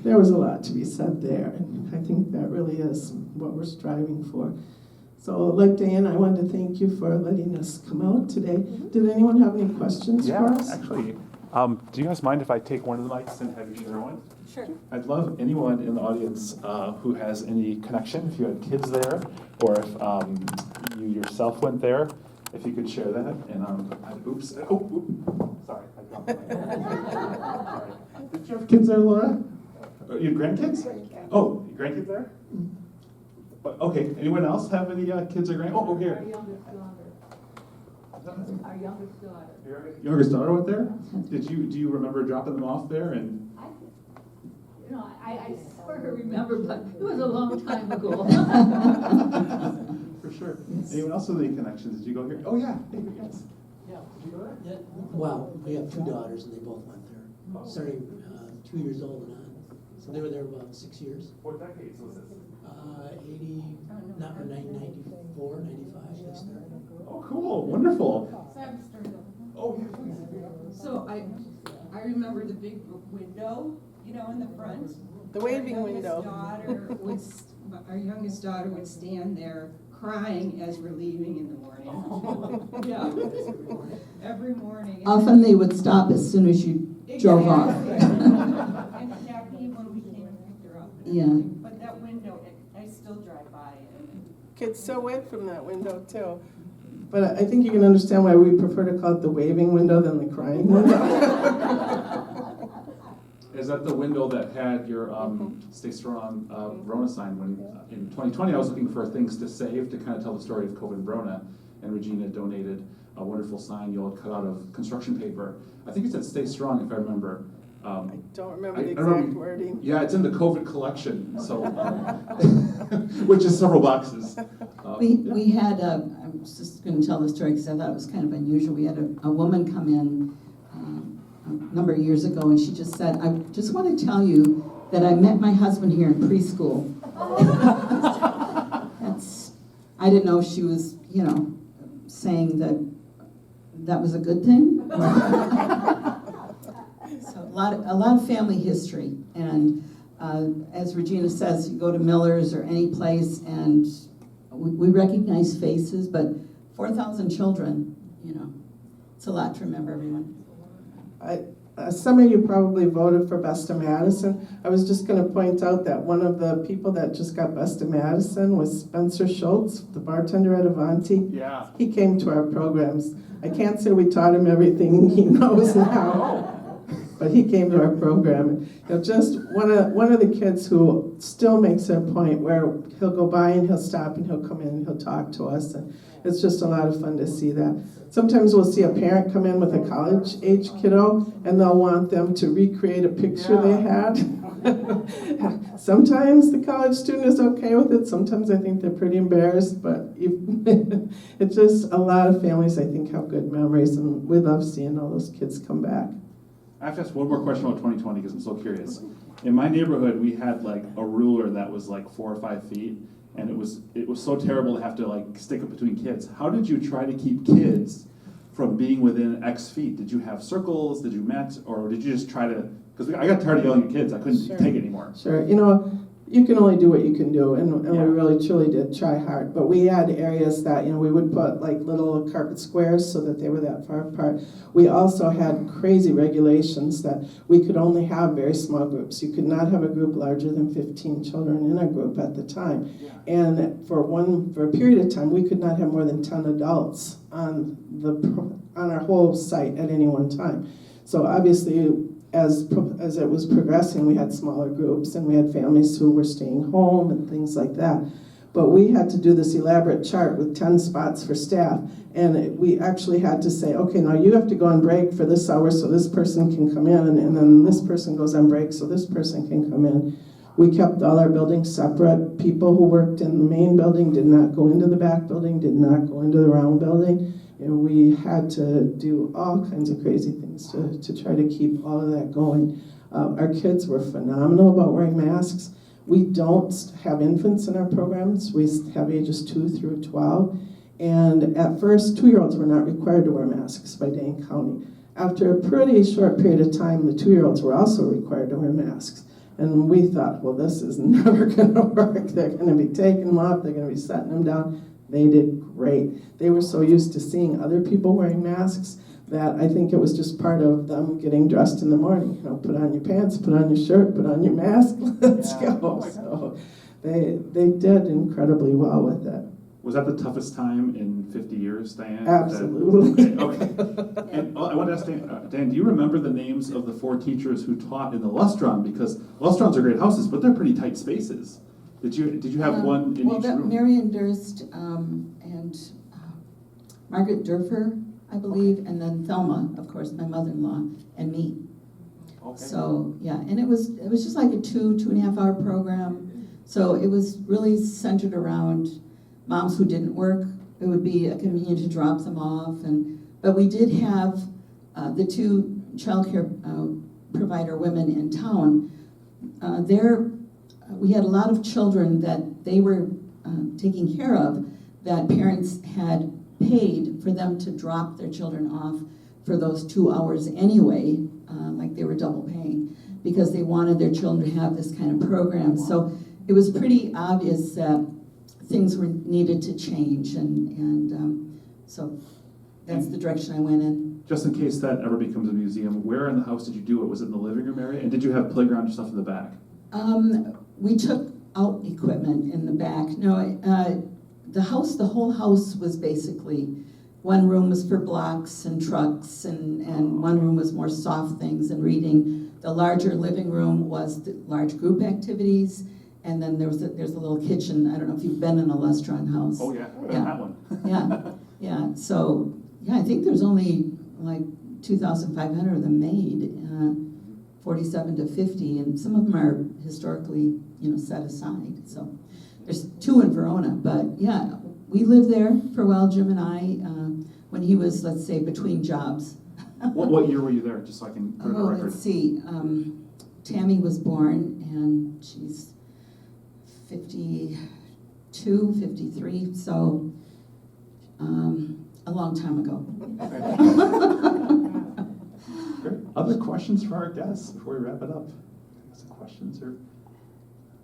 Speaker 2: there was a lot to be said there. And I think that really is what we're striving for. So, like Diane, I wanted to thank you for letting us come out today. Did anyone have any questions for us?
Speaker 4: Actually, do you guys mind if I take one of the mics and have you share one?
Speaker 5: Sure.
Speaker 4: I'd love anyone in the audience who has any connection, if you had kids there, or if you yourself went there, if you could share that. And oops, sorry, I dropped my Sorry. Did you have kids there, Laura? You grandkids? Oh, your grandkids there? Okay, anyone else have any kids or grandkids? Oh, here.
Speaker 6: Our youngest daughter. Our youngest daughter.
Speaker 4: Your youngest daughter went there? Do you remember dropping them off there? And
Speaker 6: I sort of remember, but it was a long time ago.
Speaker 4: for sure. Yes. Anyone else with any connections? Did you go here? Oh yeah, David, yes.
Speaker 7: Yeah.
Speaker 4: Did you go there?
Speaker 7: Yeah. Well, we have two daughters and they both went there, starting 2 years old and on. So they were there about 6 years.
Speaker 4: What decades was this?
Speaker 7: 94, 95, yes, there.
Speaker 4: Oh, cool, wonderful. Oh, yeah, please.
Speaker 8: So I remember the big window, you know, in the front.
Speaker 5: The waving window.
Speaker 8: Our youngest daughter would stand there crying as we're leaving in the morning. Yeah, every morning.
Speaker 1: Often they would stop as soon as you drove off.
Speaker 8: And Jackie, when we came and picked her up. And
Speaker 1: Yeah.
Speaker 8: everything. But that window, I still drive by it.
Speaker 5: Kids so wave from that window too.
Speaker 2: But I think you can understand why we prefer to call it the waving window than the crying window.
Speaker 4: Is that the window that had your Stay Strong Verona sign? When in 2020 I was looking for things to save to kind of tell the story of COVID and Verona, and Regina donated a wonderful sign you all cut out of construction paper. I think it said Stay Strong, if I remember.
Speaker 5: I don't remember the
Speaker 4: I
Speaker 5: exact
Speaker 4: remember-
Speaker 5: wording.
Speaker 4: Yeah, it's in the COVID collection, so which is several boxes.
Speaker 1: We had I was just going to tell the story because I thought it was kind of unusual. We had a woman come in a number of years ago, and she just said, I just want to tell you that I met my husband here in preschool. I didn't know if she was, saying that was a good thing. So a lot of family history, and as Regina says, you go to Miller's or any place, and we recognize faces, but 4,000 children, it's a lot to remember everyone.
Speaker 2: Some of you probably voted for Best of Madison. I was just going to point out that one of the people that just got Best of Madison was Spencer Schultz, the bartender at Avanti.
Speaker 4: Yeah.
Speaker 2: He came to our programs. I can't say we taught him everything he knows now, but he came to our program. Just one of the kids who still makes it a point where he'll go by and he'll stop and he'll come in and he'll talk to us. And it's just a lot of fun to see that. Sometimes we'll see a parent come in with a college-age kiddo, and they'll want them to recreate a picture they had. Sometimes the college student is okay with it. Sometimes I think they're pretty embarrassed, but it's just a lot of families, I think, have good memories, and we love seeing all those kids come back.
Speaker 4: I have to ask one more question about 2020 because I'm so curious. In my neighborhood, we had like a ruler that was like 4 or 5 feet, and it was so terrible to have to like stick it between kids. How did you try to keep kids from being within X feet? Did you have circles? Did you met, or did you just try to? Because I got tired of yelling at kids. I couldn't take it anymore.
Speaker 2: Sure, you can only do what you can do, and we really truly did try hard. But we had areas that we would put like little carpet squares so that they were that far apart. We also had crazy regulations that we could only have very small groups. You could not have a group larger than 15 children in a group at the time.
Speaker 4: Yeah.
Speaker 2: And for a period of time, we could not have more than 10 adults on our whole site at any one time. So obviously, as it was progressing, we had smaller groups and we had families who were staying home and things like that. But we had to do this elaborate chart with 10 spots for staff. And we actually had to say, okay, now you have to go on break for this hour so this person can come in, and then this person goes on break so this person can come in. We kept all our buildings separate. People who worked in the main building did not go into the back building, did not go into the round building. And we had to do all kinds of crazy things to try to keep all of that going. Our kids were phenomenal about wearing masks. We don't have infants in our programs. We have ages 2 through 12. And at first, 2-year-olds were not required to wear masks by Dane County. After a pretty short period of time, the 2-year-olds were also required to wear masks. And we thought, well, this is never going to work. They're going to be taking them off. They're going to be setting them down. They did great. They were so used to seeing other people wearing masks that I think it was just part of them getting dressed in the morning. You know, put on your pants, put on your shirt, put on your mask, let's go. So they did incredibly well with it.
Speaker 4: Was that the toughest time in 50 years, Diane?
Speaker 2: Absolutely.
Speaker 4: Okay. And I want to ask Dan, do you remember the names of the 4 teachers who taught in the Lustron? Because Lustrons are great houses, but they're pretty tight spaces. Did you have one in each room?
Speaker 1: Marion Durst and Margaret Durfer, I believe, and then Thelma, of course, my mother-in-law, and me.
Speaker 4: Okay.
Speaker 1: So yeah, and it was just like a 2.5 hour program. So it was really centered around moms who didn't work. It would be convenient to drop them off, but we did have the 2 childcare provider women in town. We had a lot of children that they were taking care of that parents had paid for them to drop their children off for those 2 hours anyway, like they were double paying, because they wanted their children to have this kind of program. So it was pretty obvious that things were needed to change, and so that's the direction I went in.
Speaker 4: Just in case that ever becomes a museum, where in the house did you do it? Was it in the living room area? And did you have playground and stuff in the back?
Speaker 1: We took out equipment in the back. No, the whole house was basically, one room was for blocks and trucks, and one room was more soft things and reading. The larger living room was the large group activities, and then there's a little kitchen. I don't know if you've been in a Lustron house.
Speaker 4: Oh yeah, that one.
Speaker 1: Yeah. So yeah, I think there's only like 2,500 of them made, 47 to 50, and some of them are historically, set aside. So there's 2 in Verona, but yeah, we lived there for a while, Jim and I, when he was, let's say, between jobs.
Speaker 4: What year were you there, just so I can put it on record?
Speaker 1: Let's see. Tammy was born, and she's 52, 53, so a long time ago.
Speaker 4: Great. Other questions for our guests before we wrap it up? Some questions or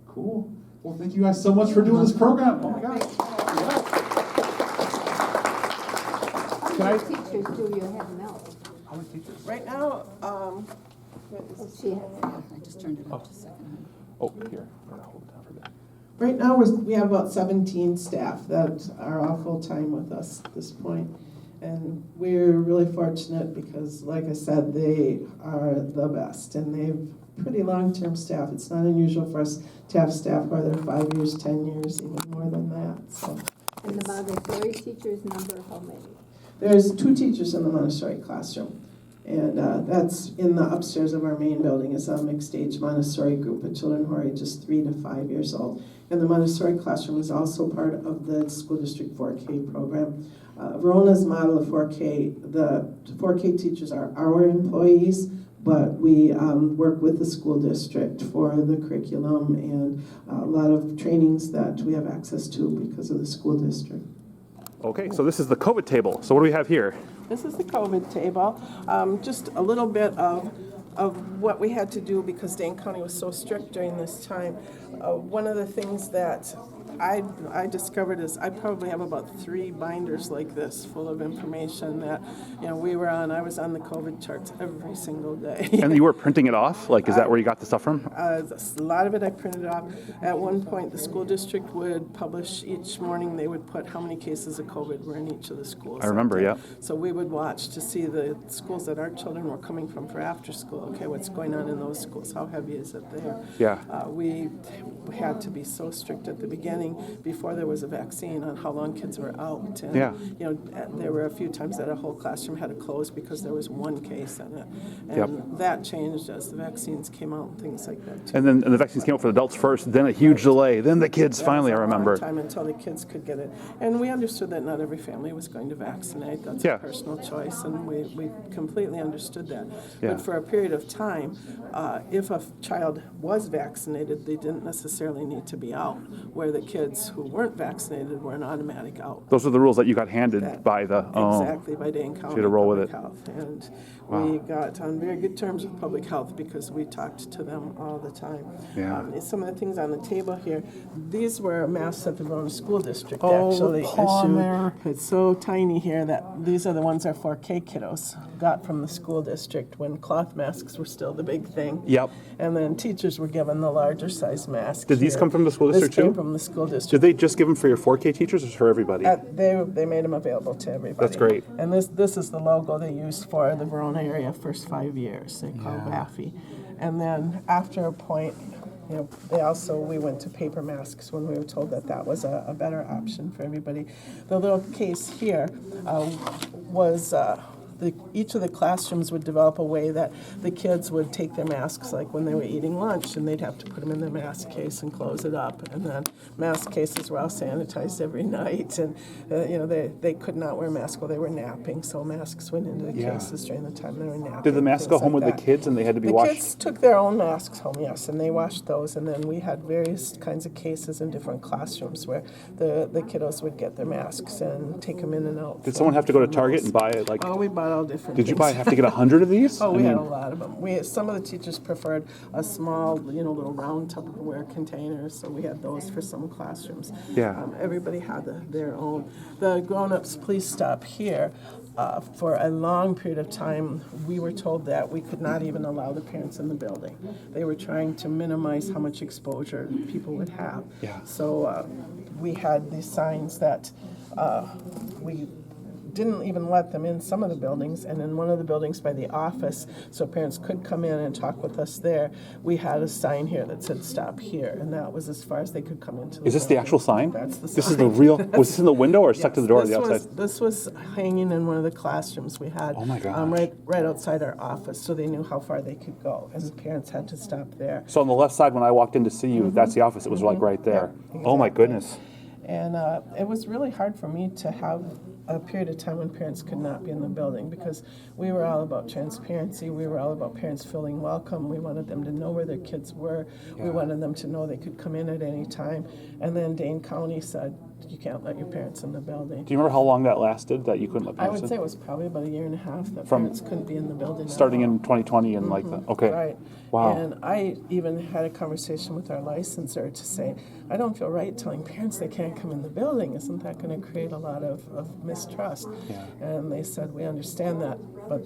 Speaker 4: cool. Well, thank you guys so much for doing this program. Oh my God.
Speaker 6: How many teachers do you have now?
Speaker 4: How many teachers?
Speaker 5: Right now,
Speaker 6: Oh, she has.
Speaker 1: I just turned it up to second.
Speaker 4: Oh, here. I'm gonna hold it down for a bit.
Speaker 2: Right now, we have about 17 staff that are all full-time with us at this point. And we're really fortunate because, like I said, they are the best. And they've pretty long-term staff. It's not unusual for us to have staff who are there 5 years, 10 years, even more than that. So
Speaker 6: And the Montessori teachers number, how many?
Speaker 2: there's 2 teachers in the Montessori classroom. And that's in the upstairs of our main building is a mixed-age Montessori group of children who are ages 3 to 5 years old. And the Montessori classroom is also part of the school district 4K program. Verona's model of 4K, the 4K teachers are our employees, but we work with the school district for the curriculum and a lot of trainings that we have access to because of the school district.
Speaker 4: Okay, so this is the COVID table. So what do we have here?
Speaker 5: this is the COVID table. Just a little bit of what we had to do because Dane County was so strict during this time. One of the things that
Speaker 2: I discovered is I probably have about 3 binders like this full of information that, I was on the COVID charts every single day.
Speaker 4: And you were printing it off? Like, is that where you got the stuff from?
Speaker 2: A lot of it I printed off. At one point, the school district would publish each morning, they would put how many cases of COVID were in each of the schools.
Speaker 4: I remember, yeah.
Speaker 2: So we would watch to see the schools that our children were coming from for after school. Okay, what's going on in those schools? How heavy is it there?
Speaker 4: Yeah.
Speaker 2: We had to be so strict at the beginning before there was a vaccine on how long kids were out. And,
Speaker 4: Yeah.
Speaker 2: there were a few times that a whole classroom had to close because there was one case in it. And
Speaker 4: Yep.
Speaker 2: that changed as the vaccines came out and things like that too.
Speaker 4: And then the vaccines came out for the adults first, then a huge delay, then the kids finally, I
Speaker 2: That was a long
Speaker 4: remember.
Speaker 2: time until the kids could get it. And we understood that not every family was going to vaccinate. That's
Speaker 4: Yeah.
Speaker 2: a personal choice, and we completely understood that.
Speaker 4: Yeah.
Speaker 2: But for a period of time, if a child was vaccinated, they didn't necessarily need to be out, where the kids who weren't vaccinated were an automatic out.
Speaker 4: Those are the rules that you got handed
Speaker 2: That-
Speaker 4: by the,
Speaker 2: Exactly, by Dane County
Speaker 4: had to roll with
Speaker 2: Public
Speaker 4: it.
Speaker 2: Health. And
Speaker 4: Wow.
Speaker 2: we got on very good terms with Public Health because we talked to them all the time.
Speaker 4: Yeah.
Speaker 2: Some of the things on the table here, these were masks that the Verona School District
Speaker 4: Oh,
Speaker 2: actually
Speaker 4: paw in
Speaker 2: issued.
Speaker 4: there.
Speaker 2: It's so tiny here that these are the ones our 4K kiddos got from the school district when cloth masks were still the big thing.
Speaker 4: Yep.
Speaker 2: And then teachers were given the larger size masks.
Speaker 4: Did these
Speaker 2: here.
Speaker 4: come from the school district
Speaker 2: This came
Speaker 4: too?
Speaker 2: from the school district.
Speaker 4: Did they just give them for your 4K teachers or for everybody?
Speaker 2: They made them available to everybody.
Speaker 4: That's great.
Speaker 2: And this is the logo they used for the Verona area first 5 years. They call WAFI. And then after a point, we went to paper masks when we were told that that was a better option for everybody. The little case here was each of the classrooms would develop a way that the kids would take their masks, like when they were eating lunch, and they'd have to put them in their mask case and close it up. And then mask cases were all sanitized every night, and they could not wear masks while they were napping, so masks went into the
Speaker 4: Yeah.
Speaker 2: cases during the time they were napping.
Speaker 4: Did the masks go
Speaker 2: things
Speaker 4: home
Speaker 2: like
Speaker 4: with the
Speaker 2: that.
Speaker 4: kids and they had to be
Speaker 2: The
Speaker 4: washed?
Speaker 2: kids took their own masks home, yes, and they washed those, and then we had various kinds of cases in different classrooms where the kiddos would get their masks and take them in and out.
Speaker 4: Did someone have to go to Target and buy it? Like,
Speaker 2: Oh, we bought all different
Speaker 4: did you
Speaker 2: things.
Speaker 4: have to get 100 of these?
Speaker 2: Oh,
Speaker 4: I
Speaker 2: we had a
Speaker 4: mean,
Speaker 2: lot of them. Some of the teachers preferred a small, little round Tupperware containers, so we had those for some classrooms.
Speaker 4: Yeah.
Speaker 2: Everybody had their own. The grown-ups, please stop here. For a long period of time, we were told that we could not even allow the parents in the building. They were trying to minimize how much exposure people would have.
Speaker 4: Yeah.
Speaker 2: So we had these signs that we didn't even let them in some of the buildings, and in one of the buildings by the office, so parents could come in and talk with us there, we had a sign here that said stop here, and that was as far as they could come into the
Speaker 4: is this the
Speaker 2: building.
Speaker 4: actual sign?
Speaker 2: That's the sign.
Speaker 4: This is the real, was this in the window or stuck to the door or the
Speaker 2: Yes,
Speaker 4: outside?
Speaker 2: this was hanging in one of the classrooms we had.
Speaker 4: Oh my gosh.
Speaker 2: Right outside our office, so they knew how far they could go, and the parents had to stop there.
Speaker 4: So on the left side, when I walked in to see you, that's the office. It was like right there.
Speaker 2: Yeah,
Speaker 4: Oh my
Speaker 2: exactly.
Speaker 4: goodness.
Speaker 2: And it was really hard for me to have a period of time when parents could not be in the building because we were all about transparency. We were all about parents feeling welcome. We wanted them to know where their kids were. We
Speaker 4: Yeah.
Speaker 2: wanted them to know they could come in at any time. And then Dane County said, you can't let your parents in the building.
Speaker 4: Do you remember how long that lasted, that you couldn't let
Speaker 2: I
Speaker 4: parents
Speaker 2: would
Speaker 4: in?
Speaker 2: say it was probably about a year and a half that
Speaker 4: From
Speaker 2: parents couldn't be in the building. at
Speaker 4: Starting
Speaker 2: all.
Speaker 4: in 2020 and like that? Okay.
Speaker 2: Right.
Speaker 4: Wow.
Speaker 2: And I even had a conversation with our licensor to say, I don't feel right telling parents they can't come in the building. Isn't that going to create a lot of mistrust?
Speaker 4: Yeah.
Speaker 2: And they said, we understand that, but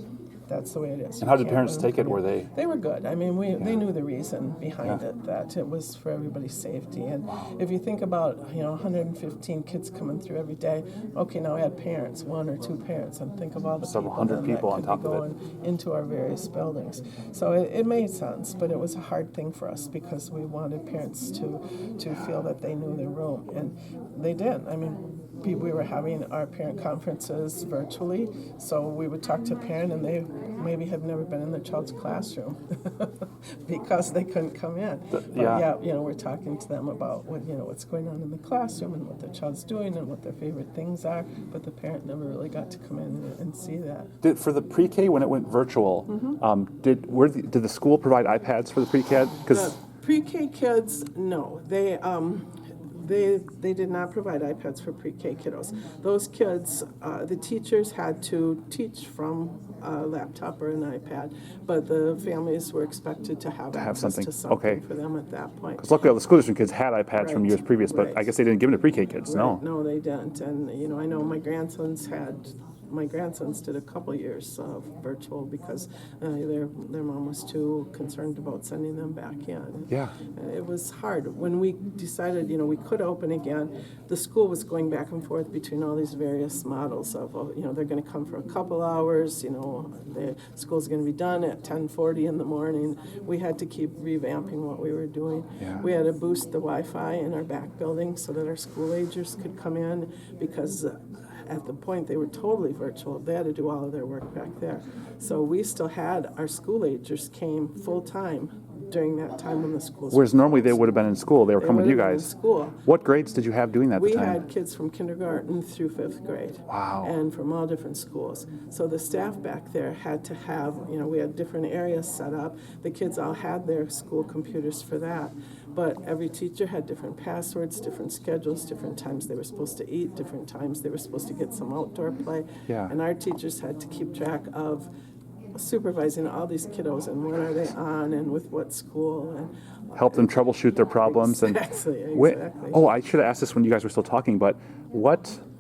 Speaker 2: that's the way it is.
Speaker 4: And how
Speaker 2: You
Speaker 4: did
Speaker 2: can't
Speaker 4: parents
Speaker 2: let them
Speaker 4: take it?
Speaker 2: come in."
Speaker 4: Were they?
Speaker 2: They were good. I mean, they knew the reason behind
Speaker 4: Yeah.
Speaker 2: it, that it was for everybody's safety. And if you think about, 115 kids coming through every day, okay, now add parents, 1 or 2 parents, and think of all the
Speaker 4: Several
Speaker 2: people
Speaker 4: hundred
Speaker 2: then that
Speaker 4: people on
Speaker 2: could
Speaker 4: top
Speaker 2: be
Speaker 4: of it.
Speaker 2: going into our various buildings. So it made sense, but it was a hard thing for us because we wanted parents to feel that they knew their room, and they did. I mean, we were having our parent conferences virtually, so we would talk to a parent and they maybe have never been in their child's classroom because they couldn't come in. But
Speaker 4: yeah.
Speaker 2: we're talking to them about what's going on in the classroom and what their child's doing and what their favorite things are, but the parent never really got to come in and see that.
Speaker 4: For the pre-K, when it went virtual,
Speaker 2: Mm-hmm.
Speaker 4: did the school provide iPads for the pre-K?
Speaker 2: The pre-K kids, no. They They did not provide iPads for pre-K kiddos. Those kids, the teachers had to teach from a laptop or an iPad, but the families were expected to have access
Speaker 4: something.
Speaker 2: to something
Speaker 4: Okay.
Speaker 2: for them at that point.
Speaker 4: Because luckily all the school district kids had iPads from
Speaker 2: Right,
Speaker 4: years previous, but
Speaker 2: right.
Speaker 4: I guess they didn't give them to pre-K kids, no.
Speaker 2: Right, no, they didn't. And, I know my grandsons did a couple years of virtual because their mom was too concerned about sending them back in.
Speaker 4: Yeah.
Speaker 2: It was hard. When we decided, we could open again, the school was going back and forth between all these various models of, they're going to come for a couple hours, the school's going to be done at 10:40 in the morning. We had to keep revamping what we were doing.
Speaker 4: Yeah.
Speaker 2: We had to boost the Wi-Fi in our back building so that our school agers could come in because at the point they were totally virtual. They had to do all of their work back there. So we still had our school agers came full-time during that time when the schools
Speaker 4: Whereas
Speaker 2: were
Speaker 4: normally they
Speaker 2: closed.
Speaker 4: would have been in school. They were
Speaker 2: They
Speaker 4: coming to you
Speaker 2: would have been in
Speaker 4: guys.
Speaker 2: school.
Speaker 4: What grades did you have doing that at
Speaker 2: We
Speaker 4: the time?
Speaker 2: had kids from kindergarten through 5th grade.
Speaker 4: Wow.
Speaker 2: And from all different schools. So the staff back there had to have, we had different areas set up. The kids all had their school computers for that. But every teacher had different passwords, different schedules, different times they were supposed to eat, different times they were supposed to get some outdoor play.
Speaker 4: Yeah.
Speaker 2: And our teachers had to keep track of supervising all these kiddos and when are they on and with what school and
Speaker 4: Help them troubleshoot their problems.
Speaker 2: Exactly,
Speaker 4: And
Speaker 2: exactly.
Speaker 4: Oh, I should have asked this when you guys were still talking, but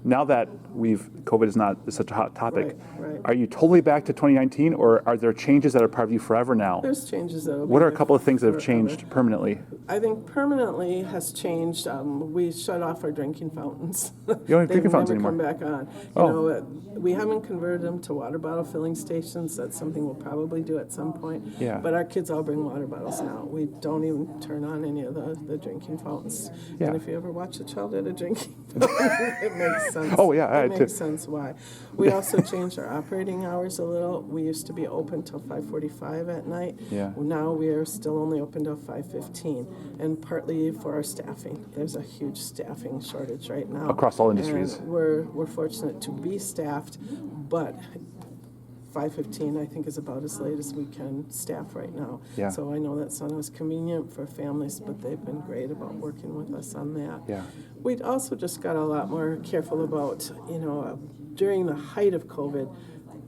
Speaker 4: now that COVID is not such a hot topic,
Speaker 2: Right.
Speaker 4: are you totally back to 2019, or are there changes that are part of you forever now?
Speaker 2: There's changes that will be
Speaker 4: What are a
Speaker 2: there
Speaker 4: couple of things that have
Speaker 2: forever.
Speaker 4: changed permanently?
Speaker 2: I think permanently has changed. We shut off our drinking fountains.
Speaker 4: You don't have drinking fountains
Speaker 2: They've
Speaker 4: anymore?
Speaker 2: never come back on.
Speaker 4: Oh.
Speaker 2: We haven't converted them to water bottle filling stations. That's something we'll probably do at some point.
Speaker 4: Yeah.
Speaker 2: But our kids all bring water bottles now. We don't even turn on any of the drinking fountains.
Speaker 4: Yeah.
Speaker 2: And if you ever watch a child at a drinking fountain, it makes sense.
Speaker 4: Oh, yeah, I
Speaker 2: it
Speaker 4: had
Speaker 2: makes
Speaker 4: to.
Speaker 2: sense why. We also changed our operating hours a little. We used to be open till 5:45 at night.
Speaker 4: Yeah.
Speaker 2: Now we are still only open till 5:15, and partly for our staffing. There's a huge staffing shortage right now.
Speaker 4: Across all industries.
Speaker 2: And we're fortunate to be staffed, but 5:15 I think is about as late as we can staff right now.
Speaker 4: Yeah.
Speaker 2: So I know that's not as convenient for families, but they've been great about working with us on that.
Speaker 4: Yeah.
Speaker 2: We'd also just got a lot more careful about, during the height of COVID,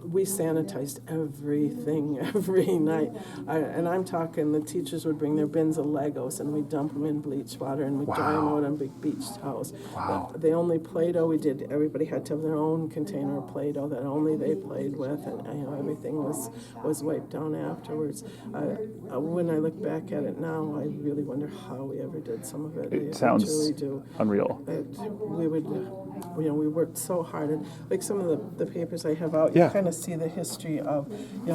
Speaker 2: we sanitized everything every night. And I'm talking, the teachers would bring their bins of Legos and we'd dump them in bleach water and we'd dry them
Speaker 4: Wow.
Speaker 2: out on big beach towels.
Speaker 4: Wow.
Speaker 2: The only Play-Doh we did, everybody had to have their own container of Play-Doh that only they played with, and everything was wiped down afterwards. When I look back at it now, I really wonder how we ever did some of it.
Speaker 4: It
Speaker 2: I
Speaker 4: sounds
Speaker 2: truly do.
Speaker 4: unreal.
Speaker 2: We would, we worked so hard, and like some of the papers I have out,
Speaker 4: Yeah.
Speaker 2: you kind of see the history of,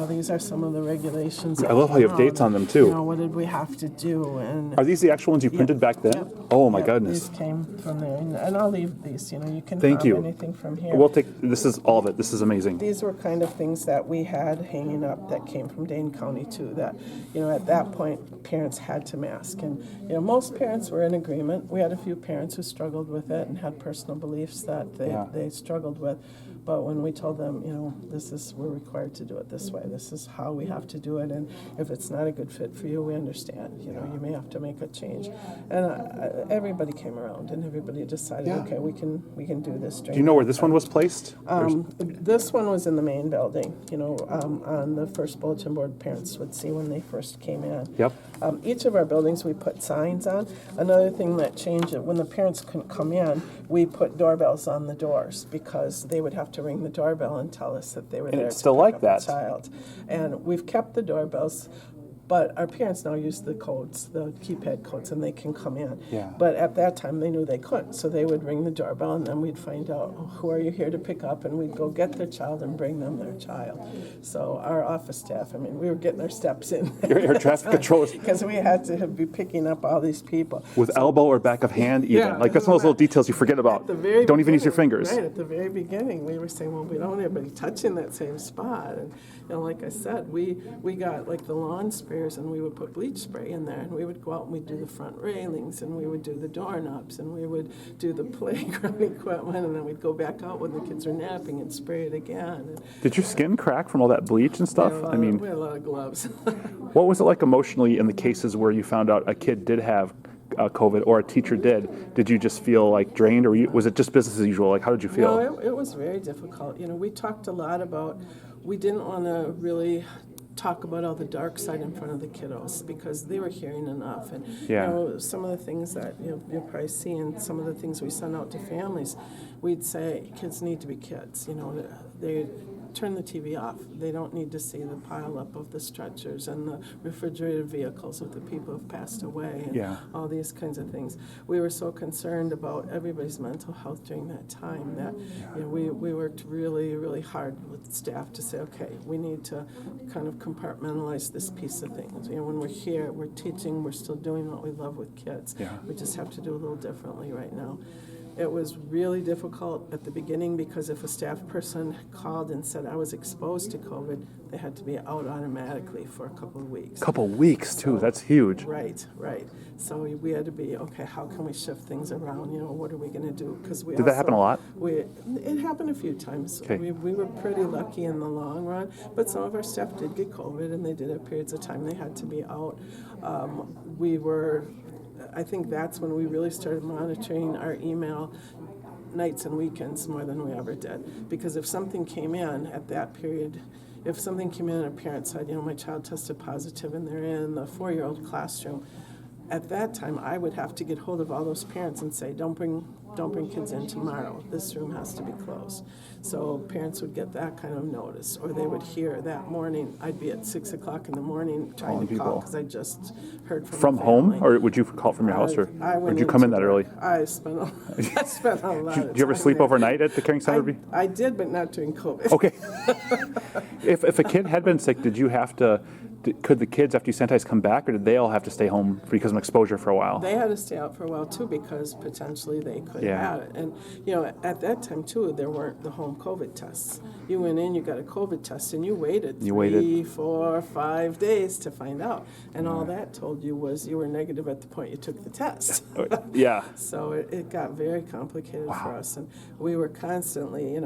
Speaker 2: these are some of the regulations.
Speaker 4: I love how you have dates on them, too.
Speaker 2: What did we have to do, and.
Speaker 4: Are these the actual ones you printed back then?
Speaker 2: Yep.
Speaker 4: Oh my
Speaker 2: Yep,
Speaker 4: goodness.
Speaker 2: These came from there, and I'll leave these, you can
Speaker 4: Thank
Speaker 2: farm
Speaker 4: you.
Speaker 2: anything from here.
Speaker 4: We'll take, this is all of it. This is amazing.
Speaker 2: These were kind of things that we had hanging up that came from Dane County too, that, at that point, parents had to mask. And, most parents were in agreement. We had a few parents who struggled with it and had personal beliefs that
Speaker 4: Yeah.
Speaker 2: they struggled with. But when we told them, we're required to do it this way, this is how we have to do it, and if it's not a good fit for you, we understand, you may have to make a change. And everybody came around and everybody decided,
Speaker 4: Yeah.
Speaker 2: okay, we can do this.
Speaker 4: Do you know where this one was placed?
Speaker 2: This one was in the main building, on the first bulletin board parents would see when they first came in.
Speaker 4: Yep.
Speaker 2: Each of our buildings we put signs on. Another thing that changed, when the parents couldn't come in, we put doorbells on the doors because they would have to ring the doorbell and tell us that they were
Speaker 4: And
Speaker 2: there
Speaker 4: it's
Speaker 2: to
Speaker 4: still
Speaker 2: pick
Speaker 4: like
Speaker 2: up
Speaker 4: that.
Speaker 2: a child. And we've kept the doorbells, but our parents now use the codes, the keypad codes, and they can come in.
Speaker 4: Yeah.
Speaker 2: But at that time, they knew they couldn't, so they would ring the doorbell, and then we'd find out, who are you here to pick up, and we'd go get their child and bring them their child. So our office staff, we were getting our steps in.
Speaker 4: Your air traffic controllers
Speaker 2: Because we had to be picking up all these people.
Speaker 4: with elbow or back of hand even.
Speaker 2: Yeah,
Speaker 4: Like that's one of those little details you forget
Speaker 2: At
Speaker 4: about.
Speaker 2: the very
Speaker 4: Don't even use your
Speaker 2: beginning,
Speaker 4: fingers.
Speaker 2: Right, at the very beginning, we were saying, well, we don't want anybody touching that same spot. And, like I said, we got like the lawn sprayers, and we would put bleach spray in there, and we would go out and we'd do the front railings, and we would do the doorknobs, and we would do the playground equipment, and then we'd go back out when the kids were napping and spray it again. And
Speaker 4: Did your skin crack from all that bleach and stuff?
Speaker 2: we had a lot
Speaker 4: I
Speaker 2: of-
Speaker 4: mean,
Speaker 2: we had a lot of gloves.
Speaker 4: what was it like emotionally in the cases where you found out a kid did have COVID or a teacher did you just feel like drained, or was it just business as usual? Like, how did you feel?
Speaker 5: No, it was very difficult. We talked a lot about, we didn't want to really talk about all the dark side in front of the kiddos because they were hearing enough. And
Speaker 4: Yeah.
Speaker 5: some of the things that you'll probably see and some of the things we send out to families, we'd say kids need to be kids. They turn the TV off. They don't need to see the pile up of the stretchers and the refrigerated vehicles of the people who've passed away and all these kinds of things. We were so concerned about everybody's mental health during that time that we worked really, really hard with staff to say, okay, we need to kind of compartmentalize this piece of things. When we're here, we're teaching, we're still doing what we love with kids.
Speaker 4: Yeah.
Speaker 5: We just have to do a little differently right now. It was really difficult at the beginning because if a staff person called and said I was exposed to COVID, they had to be out automatically for a couple of weeks.
Speaker 4: Couple weeks too. That's huge.
Speaker 5: Right. So we had to be, okay, how can we shift things around? What are we going to do? Because
Speaker 4: Did that happen a lot?
Speaker 5: It happened a few times.
Speaker 4: Okay.
Speaker 5: We were pretty lucky in the long run, but some of our staff did get COVID, and they did have periods of time they had to be out. I think that's when we really started monitoring our email nights and weekends more than we ever did. Because if something came in at that period, if something came in and a parent said, my child tested positive and they're in the 4-year-old classroom, at that time I would have to get hold of all those parents and say, don't bring kids in tomorrow. This room has to be closed. So parents would get that kind of notice, or they would hear that morning. I'd be at 6 o'clock in the morning trying to call because I just heard from the
Speaker 4: home,
Speaker 5: family.
Speaker 4: or would you call from your house, or
Speaker 5: would
Speaker 4: you come in that early?
Speaker 5: I spent a lot of time.
Speaker 4: Did you ever sleep overnight at the caring center?
Speaker 5: I did, but not during COVID.
Speaker 4: Okay. If a kid had been sick, did you have to? Could the kids, after you sanitized, come back, or did they all have to stay home because of exposure for a while?
Speaker 5: They had to stay out for a while too because potentially they could have it. And at that time too, there weren't the home COVID tests. You went in, you got a COVID test, and you waited 3, 4, 5 days to find out. And all that told you was you were negative at the point you took the test.
Speaker 4: Yeah.
Speaker 5: So it got very complicated for us, and we were constantly,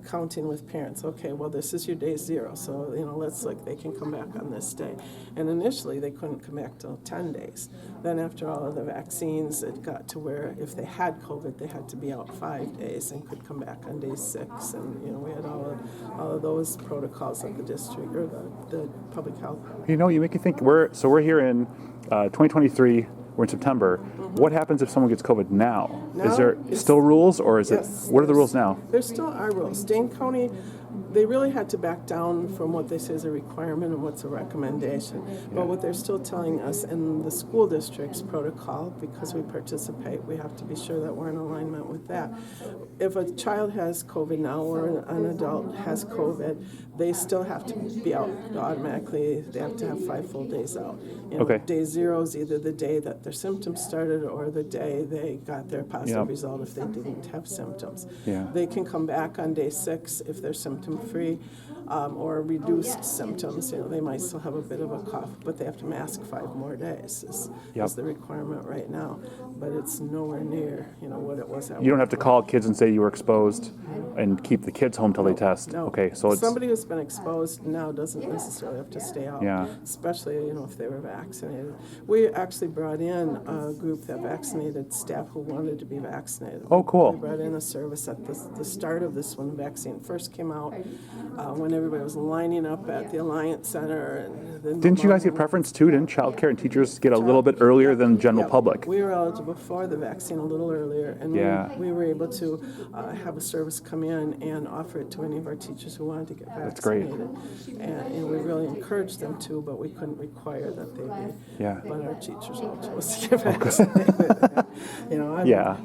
Speaker 5: counting with parents. Okay, well, this is your day 0, so let's look. They can come back on this day. And initially, they couldn't come back till 10 days. Then after all of the vaccines, it got to where if they had COVID, they had to be out 5 days and could come back on day 6. And we had all of those protocols at the district or the public health.
Speaker 4: You make me think. We're here in 2023. We're in September. What happens if someone gets COVID now? Is there still rules, or is what are the rules now?
Speaker 5: There still are rules. Dane County, they really had to back down from what they say is a requirement and what's a recommendation. But what they're still telling us in the school district's protocol, because we participate, we have to be sure that we're in alignment with that. If a child has COVID now or an adult has COVID, they still have to be out automatically. They have to have 5 full days out. Day 0 is either the day that their symptoms started or the day they got their positive result if they didn't have symptoms. They can come back on day 6 if they're symptom-free or reduced symptoms. They might still have a bit of a cough, but they have to mask 5 more days is the requirement right now. But it's nowhere near what it was at.
Speaker 4: You don't have to call kids and say you were exposed and keep the kids home till they test.
Speaker 5: No.
Speaker 4: Okay, so it's
Speaker 5: somebody who's been exposed now doesn't necessarily have to stay out. Especially if they were vaccinated. We actually brought in a group that vaccinated staff who wanted to be vaccinated.
Speaker 4: Oh, cool.
Speaker 5: We brought in a service at the start of this when the vaccine first came out, when everybody was lining up at the Alliance Center. And then
Speaker 4: Didn't you guys get preference too? Didn't childcare and teachers get a little bit earlier than the general public?
Speaker 5: We were eligible for the vaccine a little earlier, and we were able to have a service come in and offer it to any of our teachers who wanted to get vaccinated.
Speaker 4: That's great.
Speaker 5: And we really encouraged them to, but we couldn't require that they be. But our teachers all chose to get vaccinated.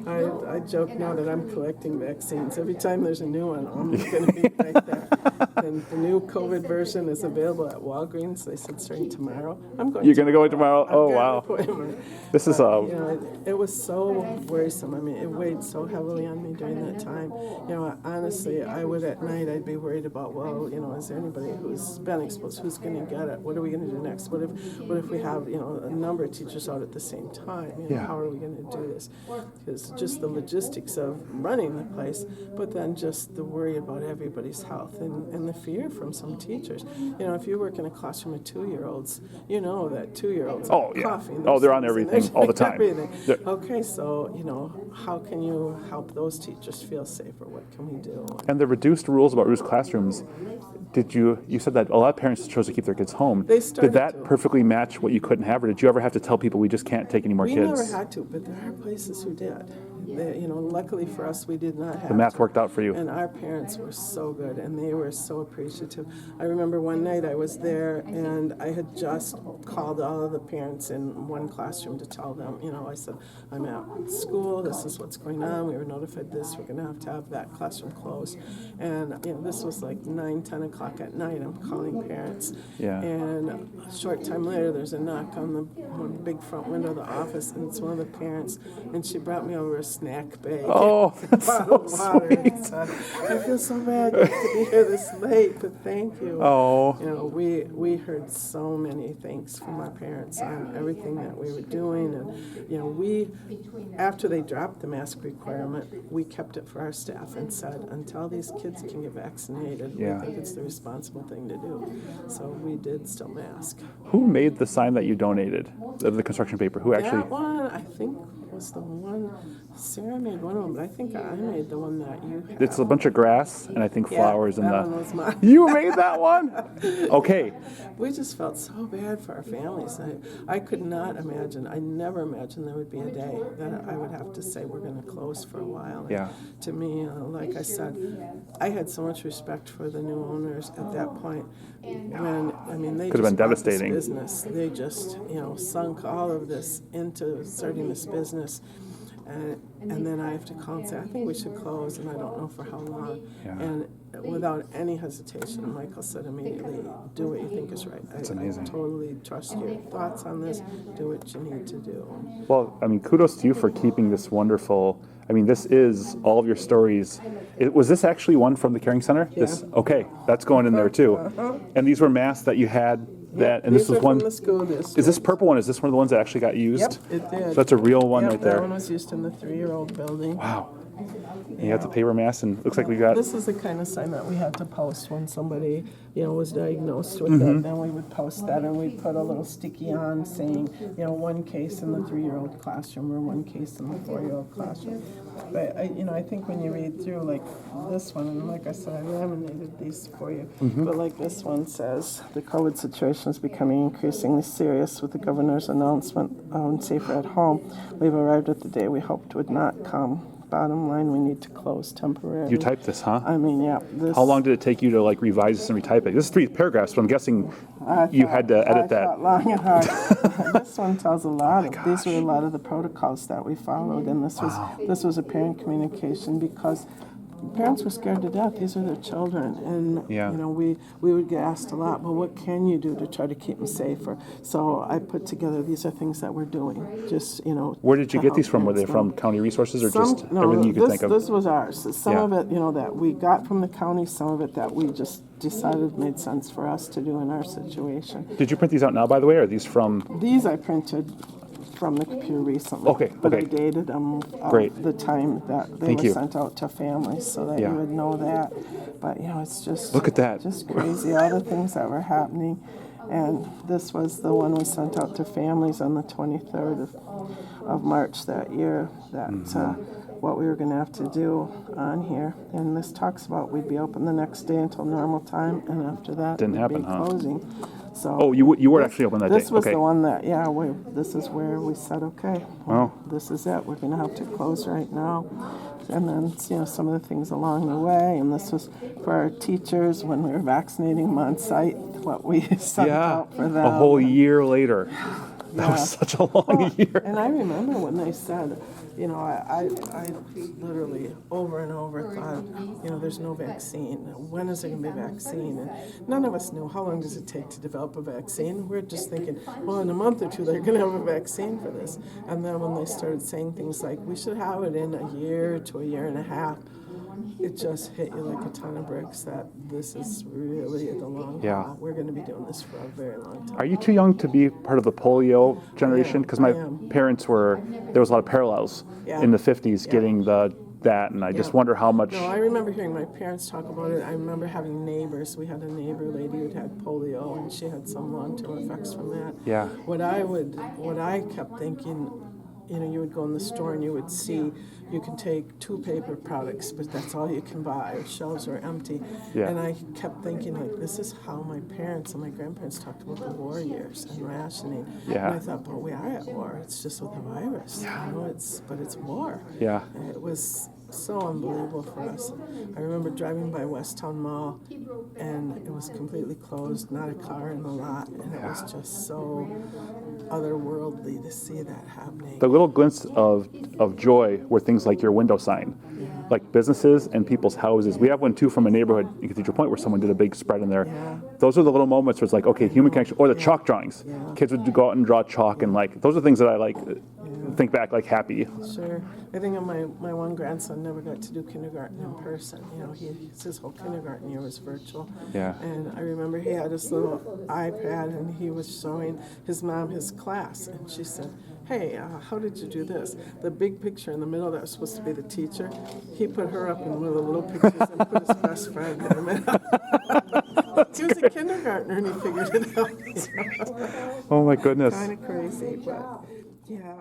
Speaker 5: I joke now that I'm collecting vaccines. Every time there's a new one, I'm going to be right there. And the new COVID version is available at Walgreens. They said starting tomorrow.
Speaker 4: You're going to go tomorrow? Oh, wow. This is
Speaker 5: it was so worrisome. I mean, it weighed so heavily on me during that time. Honestly, I would at night, I'd be worried about, is there anybody who's been exposed? Who's going to get it? What are we going to do next? What if we have, a number of teachers out at the same time? How are we going to do this? Because just the logistics of running the place, but then just the worry about everybody's health and the fear from some teachers. You know, if you work in a classroom with 2-year-olds, you know that 2-year-olds
Speaker 4: Oh,
Speaker 5: are
Speaker 4: yeah.
Speaker 5: coughing.
Speaker 4: Oh, they're on
Speaker 5: those things,
Speaker 4: everything all the time.
Speaker 5: everything.
Speaker 4: They're-
Speaker 5: Okay, so, you know, how can you help those teachers feel safer? What can we do?
Speaker 4: And the reduced rules about reduced classrooms, you said that a lot of parents chose to keep their kids home.
Speaker 5: They started
Speaker 4: Did that
Speaker 5: to.
Speaker 4: perfectly match what you couldn't have, or did you ever have to tell people we just can't take any more
Speaker 5: We
Speaker 4: kids?
Speaker 5: never had to, but there are places who did. You know, luckily for us, we did not have
Speaker 4: The math
Speaker 5: to.
Speaker 4: worked out for you.
Speaker 5: And our parents were so good, and they were so appreciative. I remember one night I was there, and I had just called all of the parents in one classroom to tell them, you know, I said, I'm at school, this is what's going on, we were notified this, we're going to have that classroom closed. And, you know, this was like 9, 10 o'clock at night, I'm calling parents.
Speaker 4: Yeah.
Speaker 5: And a short time later, there's a knock on the one big front window of the office, and it's one of the parents, and she brought me over a snack bag.
Speaker 4: Oh, that's
Speaker 5: Bottle
Speaker 4: so
Speaker 5: of water.
Speaker 4: sweet.
Speaker 5: And said, I feel so bad to be here this late, but thank you.
Speaker 4: Oh.
Speaker 5: You know, we heard so many thanks from our parents on everything that we were doing, and you know, we after they dropped the mask requirement, we kept it for our staff and said, until these kids can get vaccinated,
Speaker 4: Yeah.
Speaker 5: we think it's the responsible thing to do. So we did still mask.
Speaker 4: Who made the sign that you donated, the construction paper? Who actually?
Speaker 5: That one, I think, was the one. Sarah made one of them, but I think I made the one that you had.
Speaker 4: It's a bunch of grass and I think flowers and
Speaker 5: that one was mine.
Speaker 4: You made that one? Okay.
Speaker 5: We just felt so bad for our families. I could not imagine, I never imagined there would be a day that I would have to say we're going to close for a while.
Speaker 4: Yeah.
Speaker 5: To me, like I said, I had so much respect for the new owners at that point. When, I mean, they
Speaker 4: Could have
Speaker 5: just
Speaker 4: been
Speaker 5: bought this
Speaker 4: devastating.
Speaker 5: business. They just, you know, sunk all of this into starting this business. And then I have to call and say, I think we should close, and I don't know for how long.
Speaker 4: Yeah.
Speaker 5: And without any hesitation, Michael said immediately, do what you think is right.
Speaker 4: That's
Speaker 5: I
Speaker 4: amazing.
Speaker 5: totally trust your thoughts on this. Do what you need to do.
Speaker 4: Well, I mean, kudos to you for keeping this wonderful. I mean, this is all of your stories. Was this actually one from the Caring Center?
Speaker 5: Yeah.
Speaker 4: Okay, that's going in there too. And these were masks that you had. And this
Speaker 5: These
Speaker 4: was
Speaker 5: are
Speaker 4: one.
Speaker 5: from the school district.
Speaker 4: Is this purple one? Is this one of the ones that actually got used?
Speaker 5: Yep, it did.
Speaker 4: So that's a real one
Speaker 5: Yep,
Speaker 4: right there.
Speaker 5: That one was used in the 3-year-old building.
Speaker 4: Wow. And you have the paper mask, and it looks like we got.
Speaker 5: This is the kind of sign that we had to post when somebody, you know, was diagnosed with it. Then we would post that, and we'd put a little sticky on saying, you know, 1 case in the 3-year-old classroom or 1 case in the 4-year-old classroom. But I think when you read through like this one, and like I said, I laminated these for you. But like this one says, the COVID situation is becoming increasingly serious with the governor's announcement on safer at home. We've arrived at the day we hoped would not come. Bottom line, we need to close temporarily.
Speaker 4: You typed this, huh?
Speaker 5: I mean, yeah. This,
Speaker 4: How long did it take you to like revise this and retype it? This is 3 paragraphs, but I'm guessing you had to edit
Speaker 5: I
Speaker 4: that.
Speaker 5: thought long and hard. This one tells a lot of. These were a lot of the protocols that we followed, and this was a parent communication because parents were scared to death. These are their children, and
Speaker 4: Yeah.
Speaker 5: you know we would get asked a lot. Well, what can you do to try to keep them safer? So I put together. These are things that we're doing. Just
Speaker 4: Where did you
Speaker 5: to
Speaker 4: get these
Speaker 5: help
Speaker 4: from? Were they
Speaker 5: parents
Speaker 4: from
Speaker 5: know.
Speaker 4: county resources or
Speaker 5: Some-
Speaker 4: just
Speaker 5: no,
Speaker 4: everything you could
Speaker 5: this,
Speaker 4: think of?
Speaker 5: This was ours. Some
Speaker 4: Yeah.
Speaker 5: of it, that we got from the county. Some of it that we just decided made sense for us to do in our situation.
Speaker 4: Did you print these out now, by the way, or are these from?
Speaker 5: These I printed from the computer recently.
Speaker 4: Okay,
Speaker 5: But I
Speaker 4: okay.
Speaker 5: dated them
Speaker 4: Great.
Speaker 5: the time that they
Speaker 4: Thank
Speaker 5: were
Speaker 4: you.
Speaker 5: sent out to families so that
Speaker 4: Yeah.
Speaker 5: you would know that. But, it's just...
Speaker 4: Look at that.
Speaker 5: Just crazy, all the things that were happening. And this was the one we sent out to families on the 23rd of March that year, that what we were going to have to do on here. And this talks about we'd be open the next day until normal time, and after that
Speaker 4: Didn't
Speaker 5: we'd
Speaker 4: happen,
Speaker 5: be
Speaker 4: huh?
Speaker 5: closing. So
Speaker 4: Oh, you were actually open that day.
Speaker 5: this was
Speaker 4: Okay.
Speaker 5: the one that, this is where we said, okay,
Speaker 4: Wow.
Speaker 5: this is it. We're going to have to close right now. And then, some of the things along the way. And this was for our teachers when we were vaccinating them on site, what we sent out for them.
Speaker 4: A whole year later. That
Speaker 5: Yeah.
Speaker 4: was such a long year.
Speaker 5: And I remember when they said, I literally over and over thought, there's no vaccine. When is there going to be a vaccine? And none of us knew how long does it take to develop a vaccine. We're just thinking, well, in a month or two, they're going to have a vaccine for this. And then when they started saying things like, we should have it in a year to a year and a half, it just hit you like a ton of bricks that this is really the long
Speaker 4: Yeah.
Speaker 5: haul. We're going to be doing this for a very long time.
Speaker 4: Are you too young to be part of the polio generation? Because my
Speaker 5: I am.
Speaker 4: parents there was a lot of parallels
Speaker 5: Yeah.
Speaker 4: in the 50s getting the that, and I just
Speaker 5: Yeah.
Speaker 4: wonder how much.
Speaker 5: No, I remember hearing my parents talk about it. I remember having neighbors. We had a neighbor lady who'd had polio, and she had some long-term effects from that.
Speaker 4: Yeah.
Speaker 5: What I kept thinking, you know, you would go in the store and you would see you can take 2 paper products, but that's all you can buy. Shelves are empty.
Speaker 4: Yeah.
Speaker 5: And I kept thinking, like, this is how my parents and my grandparents talked about the war years and rationing.
Speaker 4: Yeah.
Speaker 5: And I thought, but we are at war. It's just with a virus. You know, but it's war.
Speaker 4: Yeah.
Speaker 5: And it was so unbelievable for us. I remember driving by Westtown Mall, and it was completely closed, not a car in the lot, and it was just so otherworldly to see that happening.
Speaker 4: The little glints of joy were things like your window sign, like businesses and people's houses. We have one too from a neighborhood in Cathedral Point where someone did a big spread in there.
Speaker 5: Yeah.
Speaker 4: Those are the little moments where it's like, okay, human connection, or the chalk drawings.
Speaker 5: Yeah.
Speaker 4: Kids would go out and draw chalk, and like those are things that I like. Think back like happy.
Speaker 5: Sure. I think of my one grandson never got to do kindergarten in person. You know, his whole kindergarten year was virtual.
Speaker 4: Yeah.
Speaker 5: And I remember he had his little iPad and he was showing his mom his class. And she said, hey, how did you do this? The big picture in the middle that was supposed to be the teacher, he put her up in one of the little pictures and put his best friend in the middle. He was a kindergartner and he figured it out.
Speaker 4: Oh my goodness.
Speaker 5: Kind of crazy, but yeah.